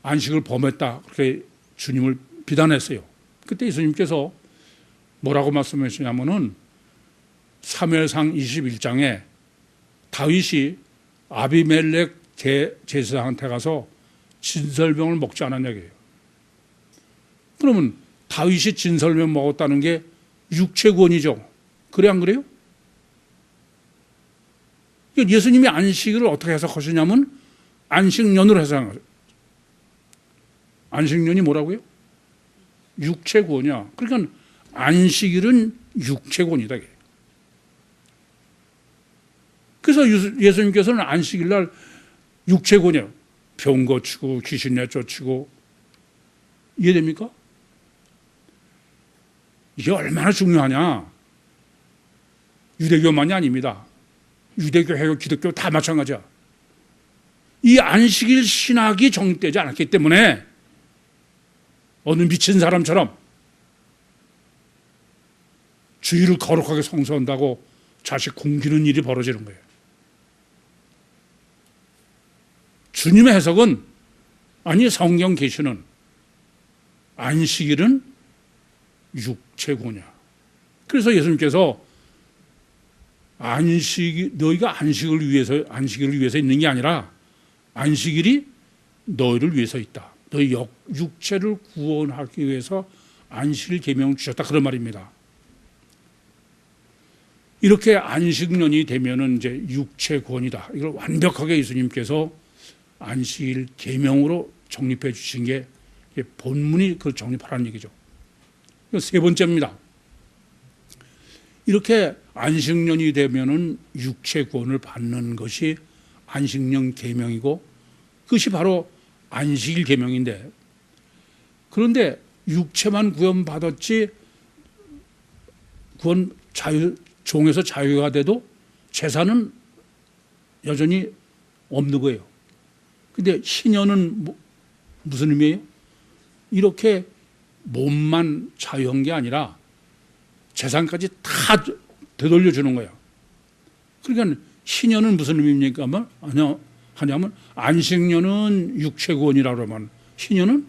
A: 안식을 범했다 그렇게 주님을 비난했어요. 그때 예수님께서 뭐라고 말씀하시냐면은 사무엘상 21장에 다윗이 아비멜렉 제사장한테 가서 진설병을 먹지 않았냐고요. 그러면 다윗이 진설병 먹었다는 게 육체 구원이죠. 그래 안 그래요? 예수님이 안식일을 어떻게 해석하시냐면 안식년으로 해석한 거죠. 안식년이 뭐라고요? 육체구원이야. 그러니까 안식일은 육체구원이다. 그래서 예수님께서는 안식일 날 육체구원이에요. 병 고치고 귀신 내쫓고. 이해됩니까? 이게 얼마나 중요하냐. 유대교만이 아닙니다. 유대교, 해교, 기독교 다 마찬가지야. 이 안식일 신학이 정립되지 않았기 때문에 어느 미친 사람처럼 주일을 거룩하게 성수한다고 자식 굶기는 일이 벌어지는 거예요. 주님의 해석은, 아니 성경 계시는 안식일은 육체구원이야. 그래서 예수님께서 너희가 안식을 위해서 있는 게 아니라 안식일이 너희를 위해서 있다. 너희 육체를 구원하기 위해서 안식일 계명을 주셨다. 그런 말입니다. 이렇게 안식년이 되면은 이제 육체 구원이다. 이걸 완벽하게 예수님께서 안식일 계명으로 정립해 주신 게 본문이 그걸 정립하라는 얘기죠. 세 번째입니다. 이렇게 안식년이 되면은 육체 구원을 받는 것이 안식년 계명이고, 그것이 바로 안식일 계명인데, 그런데 육체만 구원받았지 종에서 자유가 돼도 재산은 여전히 없는 거예요. 근데 신년은 무슨 의미예요? 이렇게 몸만 자유한 게 아니라 재산까지 다 되돌려주는 거예요. 그러니까 신년은 무슨 의미입니까? 하냐면 안식년은 육체구원이라고 하면 신년은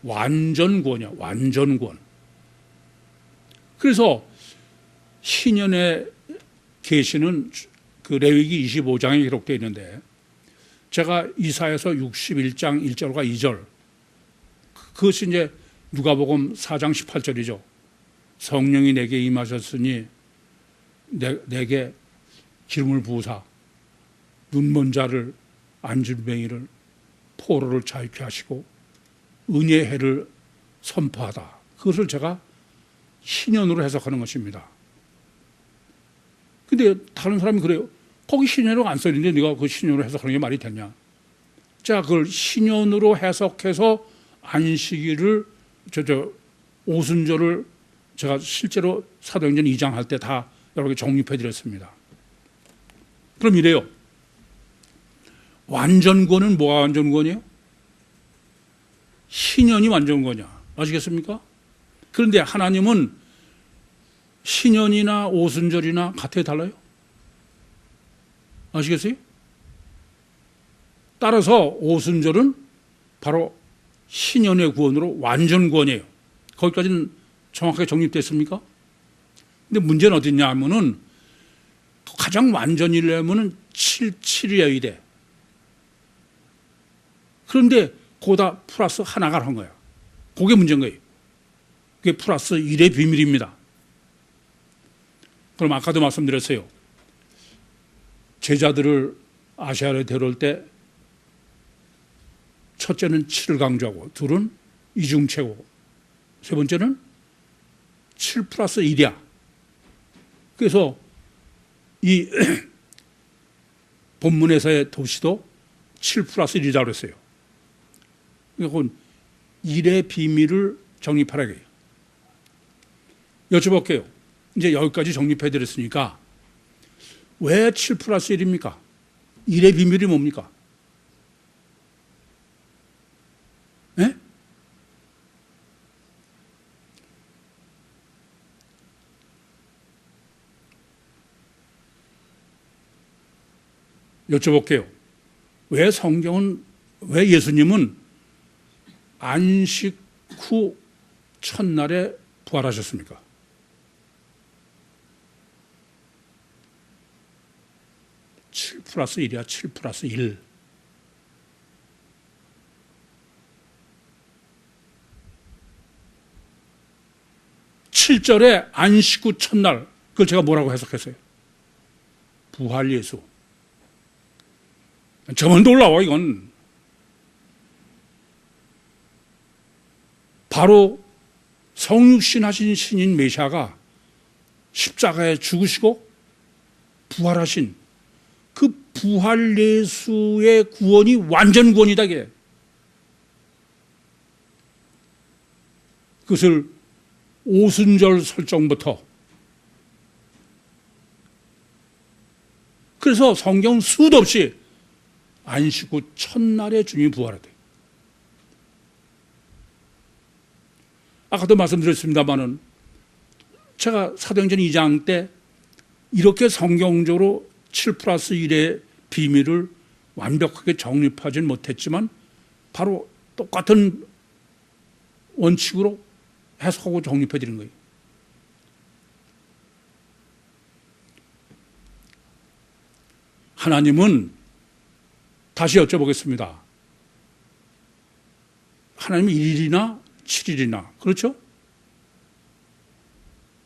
A: 완전구원이야. 완전구원. 그래서 신년의 계시는 그 레위기 25장에 기록되어 있는데, 제가 이사야서 61장 1절과 2절, 그것이 이제 누가복음 4장 18절이죠. 성령이 내게 임하셨으니 내게 기름을 부으사 눈먼 자를, 안질뱅이를, 포로를 자유케 하시고 은혜의 해를 선포하다. 그것을 제가 신년으로 해석하는 것입니다. 근데 다른 사람이 그래요. 거기 신년으로 안 써있는데 네가 그 신년으로 해석하는 게 말이 되냐. 자, 그걸 신년으로 해석해서 안식일을, 오순절을 제가 실제로 사도행전 2장 할 때 다 여러 개 정립해 드렸습니다. 그럼 이래요. 완전구원은 뭐가 완전구원이에요? 신년이 완전구원이야. 아시겠습니까? 그런데 하나님은 신년이나 오순절이나 같아요, 달라요? 아시겠어요? 따라서 오순절은 바로 신년의 구원으로 완전구원이에요. 거기까지는 정확하게 정립됐습니까? 근데 문제는 어디 있냐 하면은 가장 완전이려면은 7일이어야 돼. 그런데 거기다 플러스 하나가 한 거야. 그게 문제인 거예요. 그게 플러스 1의 비밀입니다. 그럼 아까도 말씀드렸어요. 제자들을 아시아로 데려올 때 첫째는 7을 강조하고, 둘은 이중체고, 세 번째는 7 플러스 1이야. 그래서 이 본문에서의 도시도 7 플러스 1이라고 그랬어요. 그건 1의 비밀을 정립하라고 해요. 여쭤볼게요. 이제 여기까지 정립해 드렸으니까 왜 7 플러스 1입니까? 1의 비밀이 뭡니까? 네? 여쭤볼게요. 왜 예수님은 안식 후 첫날에 부활하셨습니까? 칠 플러스 1이야. 7 플러스 1. 칠절에 안식 후 첫날, 그걸 제가 뭐라고 해석했어요? 부활 예수. 저만 놀라워, 이건. 바로 성육신하신 신인 메시아가 십자가에 죽으시고 부활하신 그 부활 예수의 구원이 완전 구원이다. 그것을 오순절 설정부터, 그래서 성경 수도 없이 안식 후 첫날에 주님이 부활하대. 아까도 말씀드렸습니다마는 제가 사도행전 2장 때 이렇게 성경적으로 7+1의 비밀을 완벽하게 정립하지는 못했지만 바로 똑같은 원칙으로 해석하고 정립해 드리는 거예요. 하나님은, 다시 여쭤보겠습니다. 하나님은 1일이나 7일이나, 그렇죠?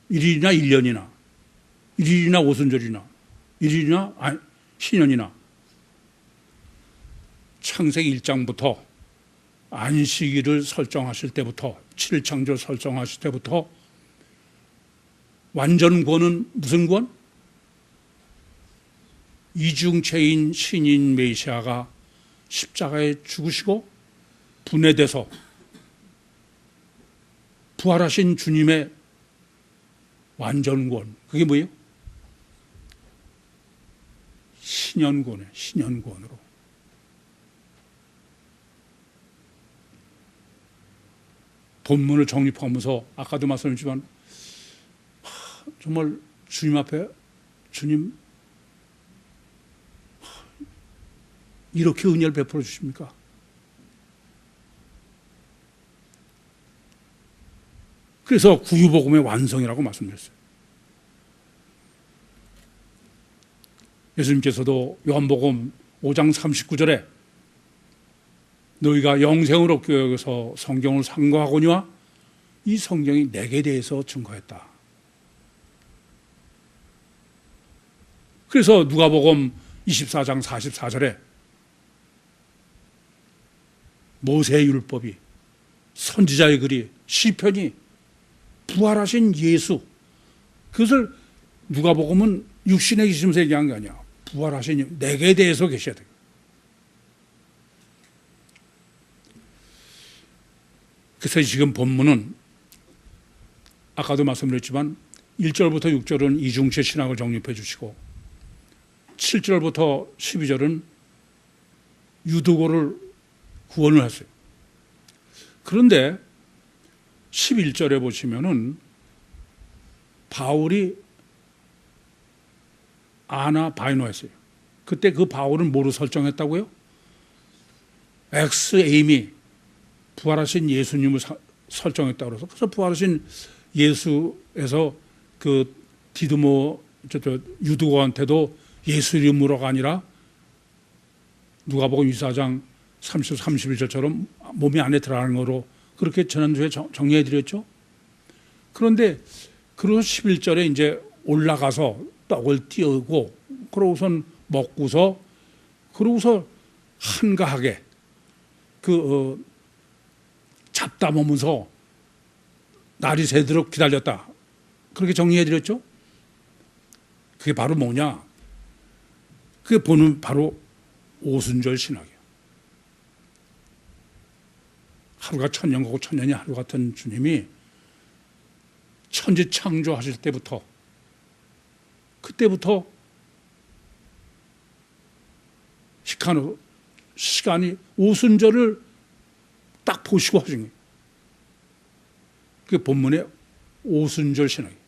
A: 1일이나 1년이나, 1일이나 오순절이나, 1일이나 신년이나, 창세기 1장부터 안식일을 설정하실 때부터, 7일 창조 설정하실 때부터 완전 구원은 무슨 구원? 이중체인 신인 메시아가 십자가에 죽으시고 분해돼서 부활하신 주님의 완전 구원. 그게 뭐예요? 신년구원이에요. 신년구원으로. 본문을 정립하면서 아까도 말씀드렸지만 정말 주님 앞에, 주님 이렇게 은혜를 베풀어 주십니까? 그래서 구유복음의 완성이라고 말씀드렸어요. 예수님께서도 요한복음 5장 39절에 너희가 영생을 얻기 위해서 성경을 상고하거니와 이 성경이 내게 대해서 증거했다. 그래서 누가복음 24장 44절에 모세의 율법이, 선지자의 글이, 시편이 부활하신 예수, 그것을 누가복음은 육신에 계시면서 얘기한 게 아니야. 부활하신 내게 대해서 계셔야 돼요. 그래서 지금 본문은 아까도 말씀드렸지만 1절부터 6절은 이중체 신학을 정립해 주시고 7절부터 12절은 유두고를 구원을 했어요. 그런데 11절에 보시면은 바울이 아나 바이노했어요. 그때 그 바울은 뭐로 설정했다고요? 엑스 에임이 부활하신 예수님을 설정했다고 그래서, 그래서 부활하신 예수에서 그 디드모 유두고한테도 예수 이름으로가 아니라 누가복음 24장 30, 31절처럼 몸이 안에 들어가는 거로 그렇게 지난주에 정리해 드렸죠. 그런데 그러고 11절에 이제 올라가서 떡을 띄우고 그러고선 먹고서 그러고서 한가하게 잡다 보면서 날이 새도록 기다렸다. 그렇게 정리해 드렸죠. 그게 바로 뭐냐? 그게 보는 바로 오순절 신학이에요. 하루가 천년 가고 천년이 하루 같은 주님이 천지 창조하실 때부터, 그때부터 시간이 오순절을 딱 보시고 하신 거예요. 그게 본문의 오순절 신학이에요.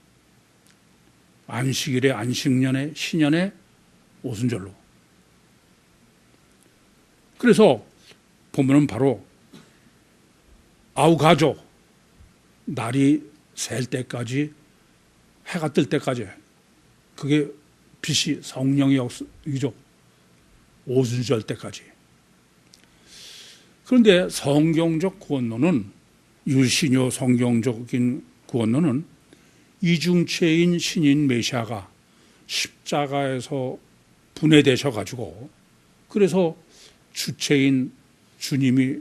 A: 안식일에, 안식년에, 신년에 오순절로. 그래서 본문은 바로 아우가조, 날이 셀 때까지, 해가 뜰 때까지, 그게 빛이 성령의 역사이죠. 오순절 때까지. 그런데 성경적 구원론은, 유신요 성경적인 구원론은 이중체인 신인 메시아가 십자가에서 분해되셔가지고, 그래서 주체인 주님이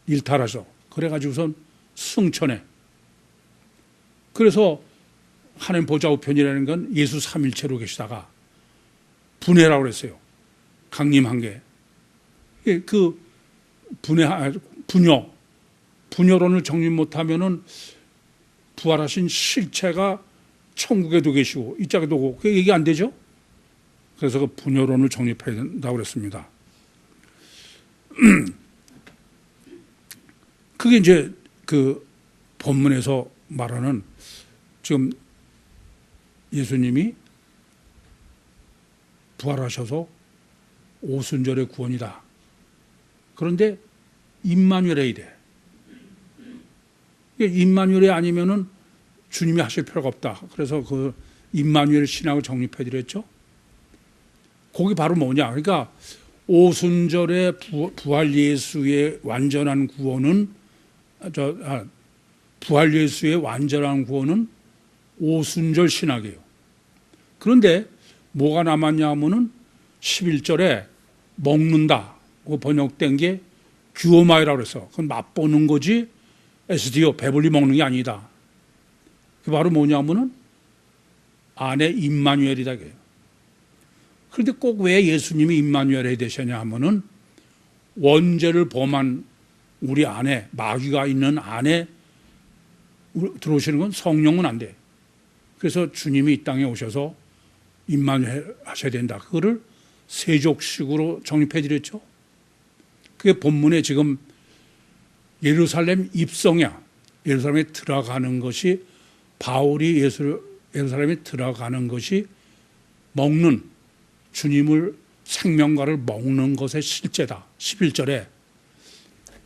A: 일탈하셔. 그래가지고선 승천해. 그래서 하나님 보좌 우편이라는 건 예수 삼일체로 계시다가 분해라고 그랬어요. 강림한 게. 그 분여론을 정립 못하면은 부활하신 실체가 천국에도 계시고 이 짝에도 오고 그게 얘기 안 되죠? 그래서 그 분여론을 정립해야 된다고 그랬습니다. 그게 이제 그 본문에서 말하는 지금 예수님이 부활하셔서 오순절의 구원이다. 그런데 임마누엘이 돼. 임마누엘이 아니면은 주님이 하실 필요가 없다. 그래서 그 임마누엘 신학을 정립해 드렸죠. 그게 바로 뭐냐? 그러니까 오순절의 부활 예수의 완전한 구원은 부활 예수의 완전한 구원은 오순절 신학이에요. 그런데 뭐가 남았냐 하면은 11절에 먹는다. 그 번역된 게 규오마이라고 그래서 그건 맛보는 거지 SDO 배불리 먹는 게 아니다. 그게 바로 뭐냐면은 안에 임마누엘이다. 그런데 꼭 왜 예수님이 임마누엘이 되셨냐 하면은 원죄를 범한 우리 안에 마귀가 있는 안에 들어오시는 건 성령은 안 돼. 그래서 주님이 이 땅에 오셔서 임마누엘 하셔야 된다. 그거를 세족식으로 정립해 드렸죠. 그게 본문에 지금 예루살렘 입성이야. 예루살렘에 들어가는 것이 바울이 예루살렘에 들어가는 것이 먹는 주님을 생명과를 먹는 것의 실제다. 11절에.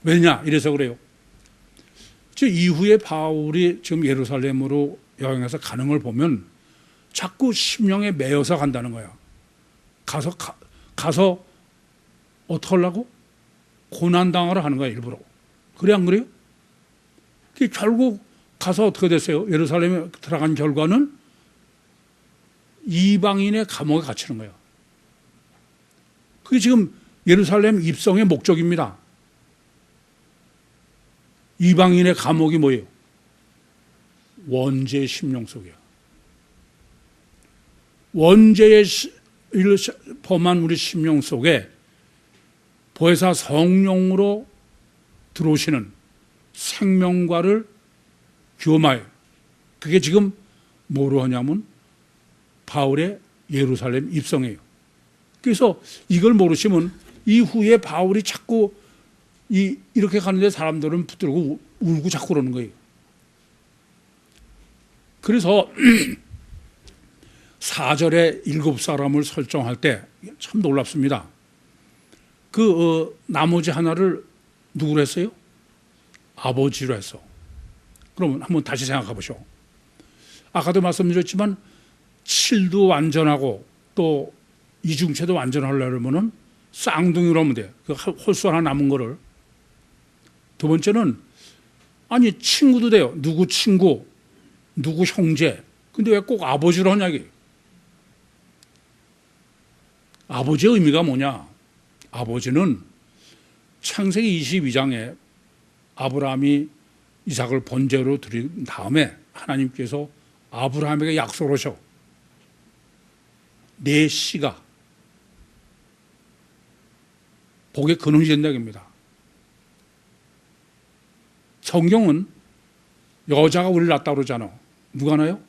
A: 왜냐? 이래서 그래요. 이후에 바울이 지금 예루살렘으로 여행해서 가는 걸 보면 자꾸 심령에 매여서 간다는 거야. 가서 어떻게 하려고? 고난당하러 하는 거야, 일부러. 그래, 안 그래요? 결국 가서 어떻게 됐어요? 예루살렘에 들어간 결과는 이방인의 감옥에 갇히는 거예요. 그게 지금 예루살렘 입성의 목적입니다. 이방인의 감옥이 뭐예요? 원죄의 심령 속이야. 원죄의 범한 우리 심령 속에 보혜사 성령으로 들어오시는 생명과를 교마해. 그게 지금 뭐로 하냐면 바울의 예루살렘 입성이에요. 그래서 이걸 모르시면 이후에 바울이 자꾸 이렇게 가는데 사람들은 붙들고 울고 자꾸 그러는 거예요. 그래서 4절에 7사람을 설정할 때 참 놀랍습니다. 나머지 하나를 누구로 했어요? 아버지로 했어. 그러면 한번 다시 생각해 보시오. 아까도 말씀드렸지만 7도 완전하고 또 이중체도 완전하려면은 쌍둥이로 하면 돼. 그 홀수 하나 남은 거를. 두 번째는 아니 친구도 돼요. 누구 친구, 누구 형제. 근데 왜 꼭 아버지로 하냐 이게. 아버지의 의미가 뭐냐? 아버지는 창세기 22장에 아브라함이 이삭을 번제로 드린 다음에 하나님께서 아브라함에게 약속을 하셔. 내 씨가 복의 근원이 된다는 겁니다. 성경은 여자가 우리를 낳았다고 그러잖아. 누가 나요?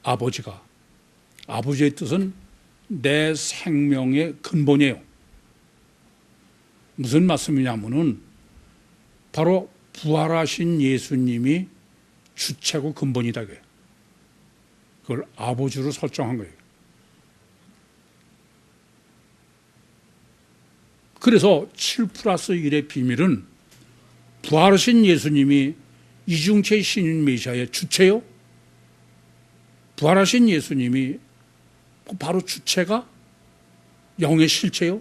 A: 아버지가. 아버지의 뜻은 내 생명의 근본이에요. 무슨 말씀이냐면은 바로 부활하신 예수님이 주체고 근본이다. 그걸 아버지로 설정한 거예요. 그래서 7+1의 비밀은 부활하신 예수님이 이중체 신인 메시아의 주체요. 부활하신 예수님이 바로 주체가 영의 실체요.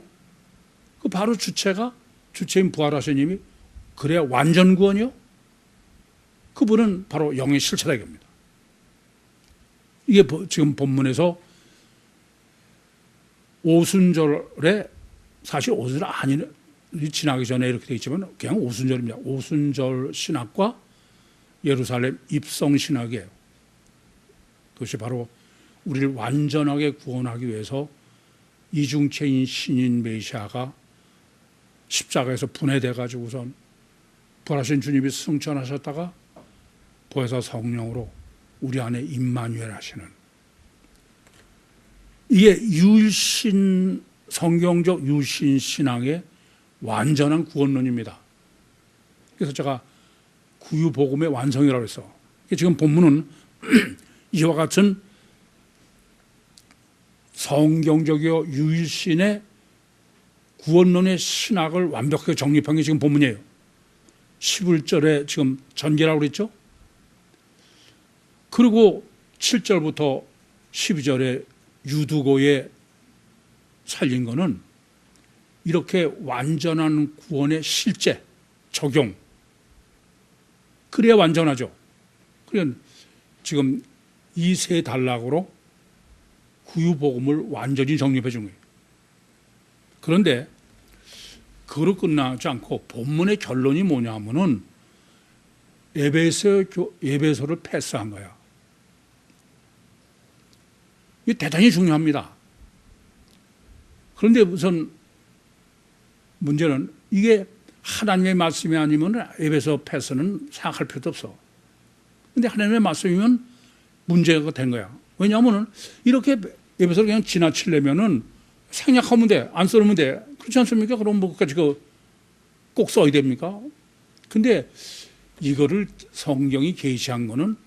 A: 그 바로 주체인 부활하신 님이 그래야 완전 구원이요. 그분은 바로 영의 실체다 이겁니다. 이게 지금 본문에서 오순절에 사실 오순절 아니네. 지나기 전에 이렇게 되어 있지만 그냥 오순절입니다. 오순절 신학과 예루살렘 입성 신학이에요. 그것이 바로 우리를 완전하게 구원하기 위해서 이중체인 신인 메시아가 십자가에서 분해돼 가지고선 부활하신 주님이 승천하셨다가 보혜사 성령으로 우리 안에 임마누엘 하시는, 이게 유일신, 성경적 유일신 신앙의 완전한 구원론입니다. 그래서 제가 구유복음의 완성이라고 했어. 지금 본문은 이와 같은 성경적이요 유일신의 구원론의 신학을 완벽하게 정립한 게 지금 본문이에요. 11절에 지금 전개라고 그랬죠. 그리고 7절부터 12절에 유두고에 살린 거는 이렇게 완전한 구원의 실제 적용, 그래야 완전하죠. 그러니까 지금 이 세 단락으로 구유복음을 완전히 정립해 준 거예요. 그런데 그로 끝나지 않고 본문의 결론이 뭐냐 하면은 에베소를 패스한 거야. 이게 대단히 중요합니다. 그런데 우선 문제는 이게 하나님의 말씀이 아니면 에베소 패스는 생각할 필요도 없어. 그런데 하나님의 말씀이면 문제가 된 거야. 왜냐하면 이렇게 에베소를 그냥 지나치려면은 생략하면 돼. 안 써놓으면 돼. 그렇지 않습니까? 그럼 뭐까지 꼭 써야 됩니까? 근데 이거를 성경이 계시한 거는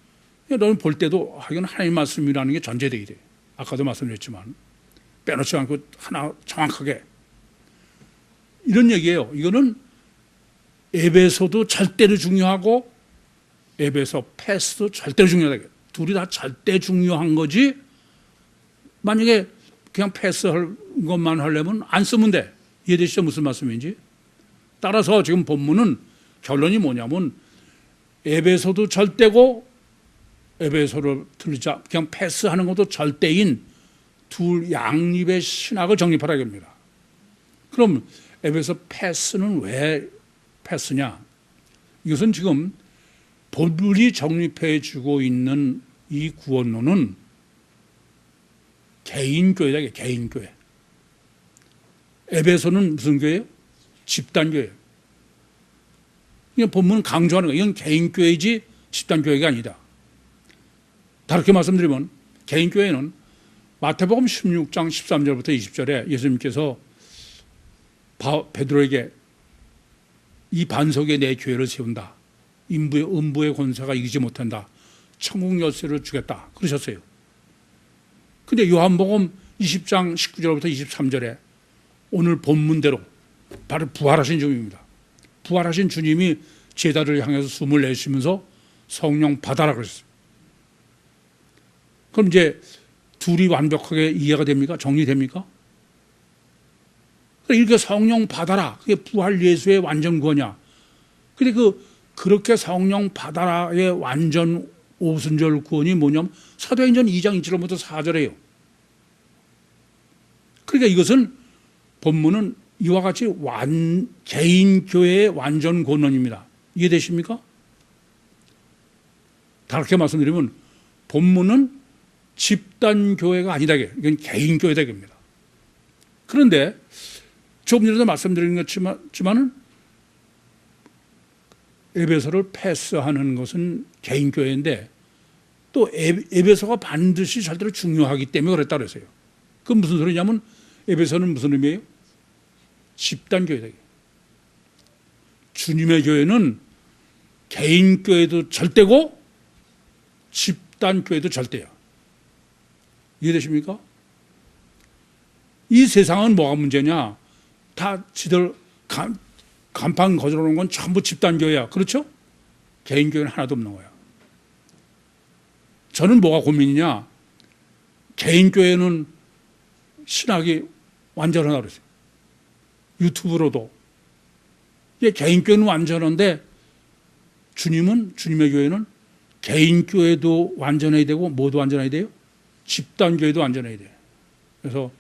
A: 너는 볼 때도 이건 하나님 말씀이라는 게 전제되어야 돼. 아까도 말씀드렸지만 빼놓지 않고 하나 정확하게 이런 얘기예요. 이거는 에베소도 절대로 중요하고 에베소 패스도 절대로 중요하다. 둘이 다 절대 중요한 거지. 만약에 그냥 패스할 것만 하려면 안 쓰면 돼. 이해되시죠? 무슨 말씀인지? 따라서 지금 본문은 결론이 뭐냐면 에베소도 절대고 에베소를 들자 그냥 패스하는 것도 절대인 둘 양립의 신학을 정립하라 이겁니다. 그럼 에베소 패스는 왜 패스냐? 이것은 지금 본문이 정립해 주고 있는 이 구원론은 개인교회다. 개인교회. 에베소는 무슨 교회예요? 집단교회예요. 본문은 강조하는 거예요. 이건 개인교회이지 집단교회가 아니다. 다르게 말씀드리면 개인교회는 마태복음 16장 13절부터 20절에 예수님께서 베드로에게 이 반석에 내 교회를 세운다. 음부의 권세가 이기지 못한다. 천국 열쇠를 주겠다. 그러셨어요. 근데 요한복음 20장 19절부터 23절에 오늘 본문대로 바로 부활하신 주님입니다. 부활하신 주님이 제자를 향해서 숨을 내쉬면서 성령 받아라 그랬어요. 그럼 이제 둘이 완벽하게 이해가 됩니까? 정리됩니까? 이렇게 성령 받아라. 그게 부활 예수의 완전 구원이야. 근데 그렇게 성령 받아라의 완전 오순절 구원이 뭐냐면 사도행전 2장 1절부터 4절이에요. 그러니까 이것은 본문은 이와 같이 개인교회의 완전 구원론입니다. 이해되십니까? 다르게 말씀드리면 본문은 집단교회가 아니다. 이건 개인교회다. 이겁니다. 그런데 조금 전에도 말씀드린 것지만은 에베소를 패스하는 것은 개인교회인데 또 에베소가 반드시 절대로 중요하기 때문에 그랬다 그랬어요. 그건 무슨 소리냐면 에베소는 무슨 의미예요? 집단교회다. 주님의 교회는 개인교회도 절대고 집단교회도 절대야. 이해되십니까? 이 세상은 뭐가 문제냐? 다 지들 간판 거절하는 건 전부 집단교회야. 그렇죠? 개인교회는 하나도 없는 거야. 저는 뭐가 고민이냐? 개인교회는 신학이 완전하다 그랬어요. 유튜브로도. 개인교회는 완전한데 주님의 교회는 개인교회도 완전해야 되고 뭐도 완전해야 돼요? 집단교회도 완전해야 돼요. 그래서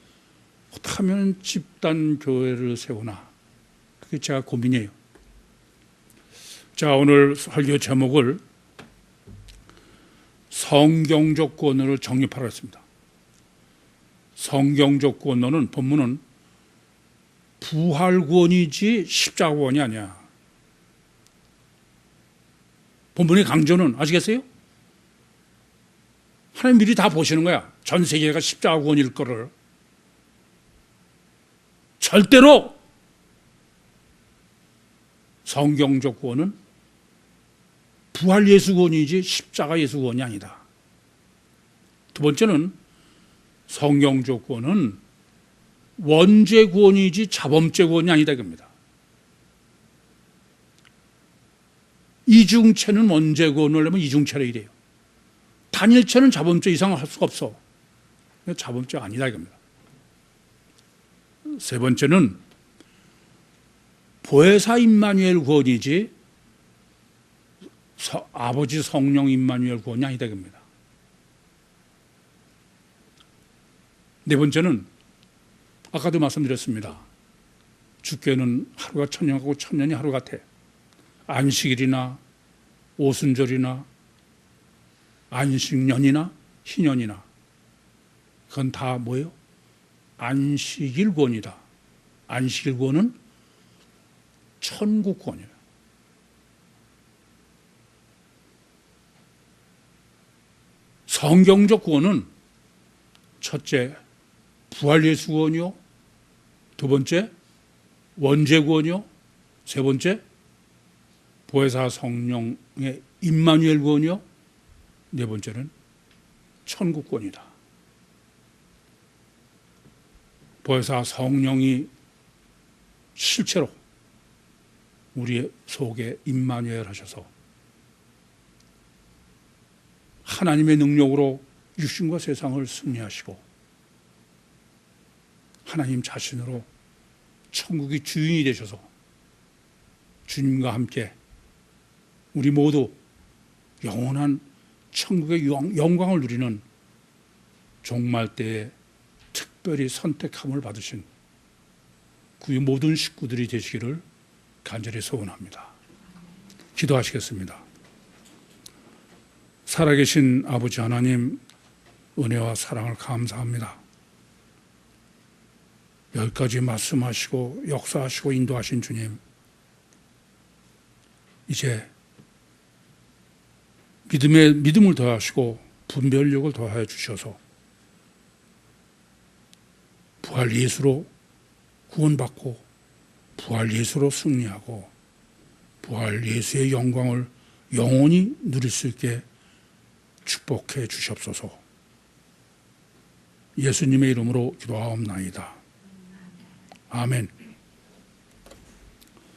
A: 어떻게 하면 집단교회를 세우나 그게 제가 고민이에요. 자, 오늘 설교 제목을 성경적 구원론을 정립하라 했습니다. 성경적 구원론은 본문은 부활 구원이지 십자가 구원이 아니야. 본문의 강조는 아시겠어요? 하나님 미리 다 보시는 거야. 전 세계가 십자가 구원일 거를. 절대로 성경적 구원은 부활 예수 구원이지 십자가 예수 구원이 아니다. 두 번째는 성경적 구원은 원죄 구원이지 자범죄 구원이 아니다 이겁니다. 이중체는 원죄 구원을 하면 이중체라 이래요. 단일체는 자범죄 이상을 할 수가 없어. 자범죄가 아니다 이겁니다. 세 번째는 보혜사 임마누엘 구원이지 아버지 성령 임마누엘 구원이 아니다 이겁니다. 네 번째는 아까도 말씀드렸습니다. 주께는 하루가 천년하고 천년이 하루 같아. 안식일이나 오순절이나 안식년이나 희년이나 그건 다 뭐예요? 안식일 구원이다. 안식일 구원은 천국 구원이에요. 성경적 구원은 첫째 부활 예수 구원이요, 두 번째 원죄 구원이요, 세 번째 보혜사 성령의 임마누엘 구원이요, 네 번째는 천국 구원이다. 보혜사 성령이 실체로 우리 속에 임마누엘 하셔서 하나님의 능력으로 육신과 세상을 승리하시고 하나님 자신으로 천국의 주인이 되셔서 주님과 함께 우리 모두 영원한 천국의 영광을 누리는 종말 때에 특별히 선택함을 받으신 그 모든 식구들이 되시기를 간절히 소원합니다. 기도하시겠습니다. 살아계신 아버지 하나님, 은혜와 사랑을 감사합니다. 여기까지 말씀하시고 역사하시고 인도하신 주님, 이제 믿음을 더하시고 분별력을 더하여 주셔서 부활 예수로 구원받고 부활 예수로 승리하고 부활 예수의 영광을 영원히 누릴 수 있게 축복해 주시옵소서. 예수님의 이름으로 기도하옵나이다. 아멘.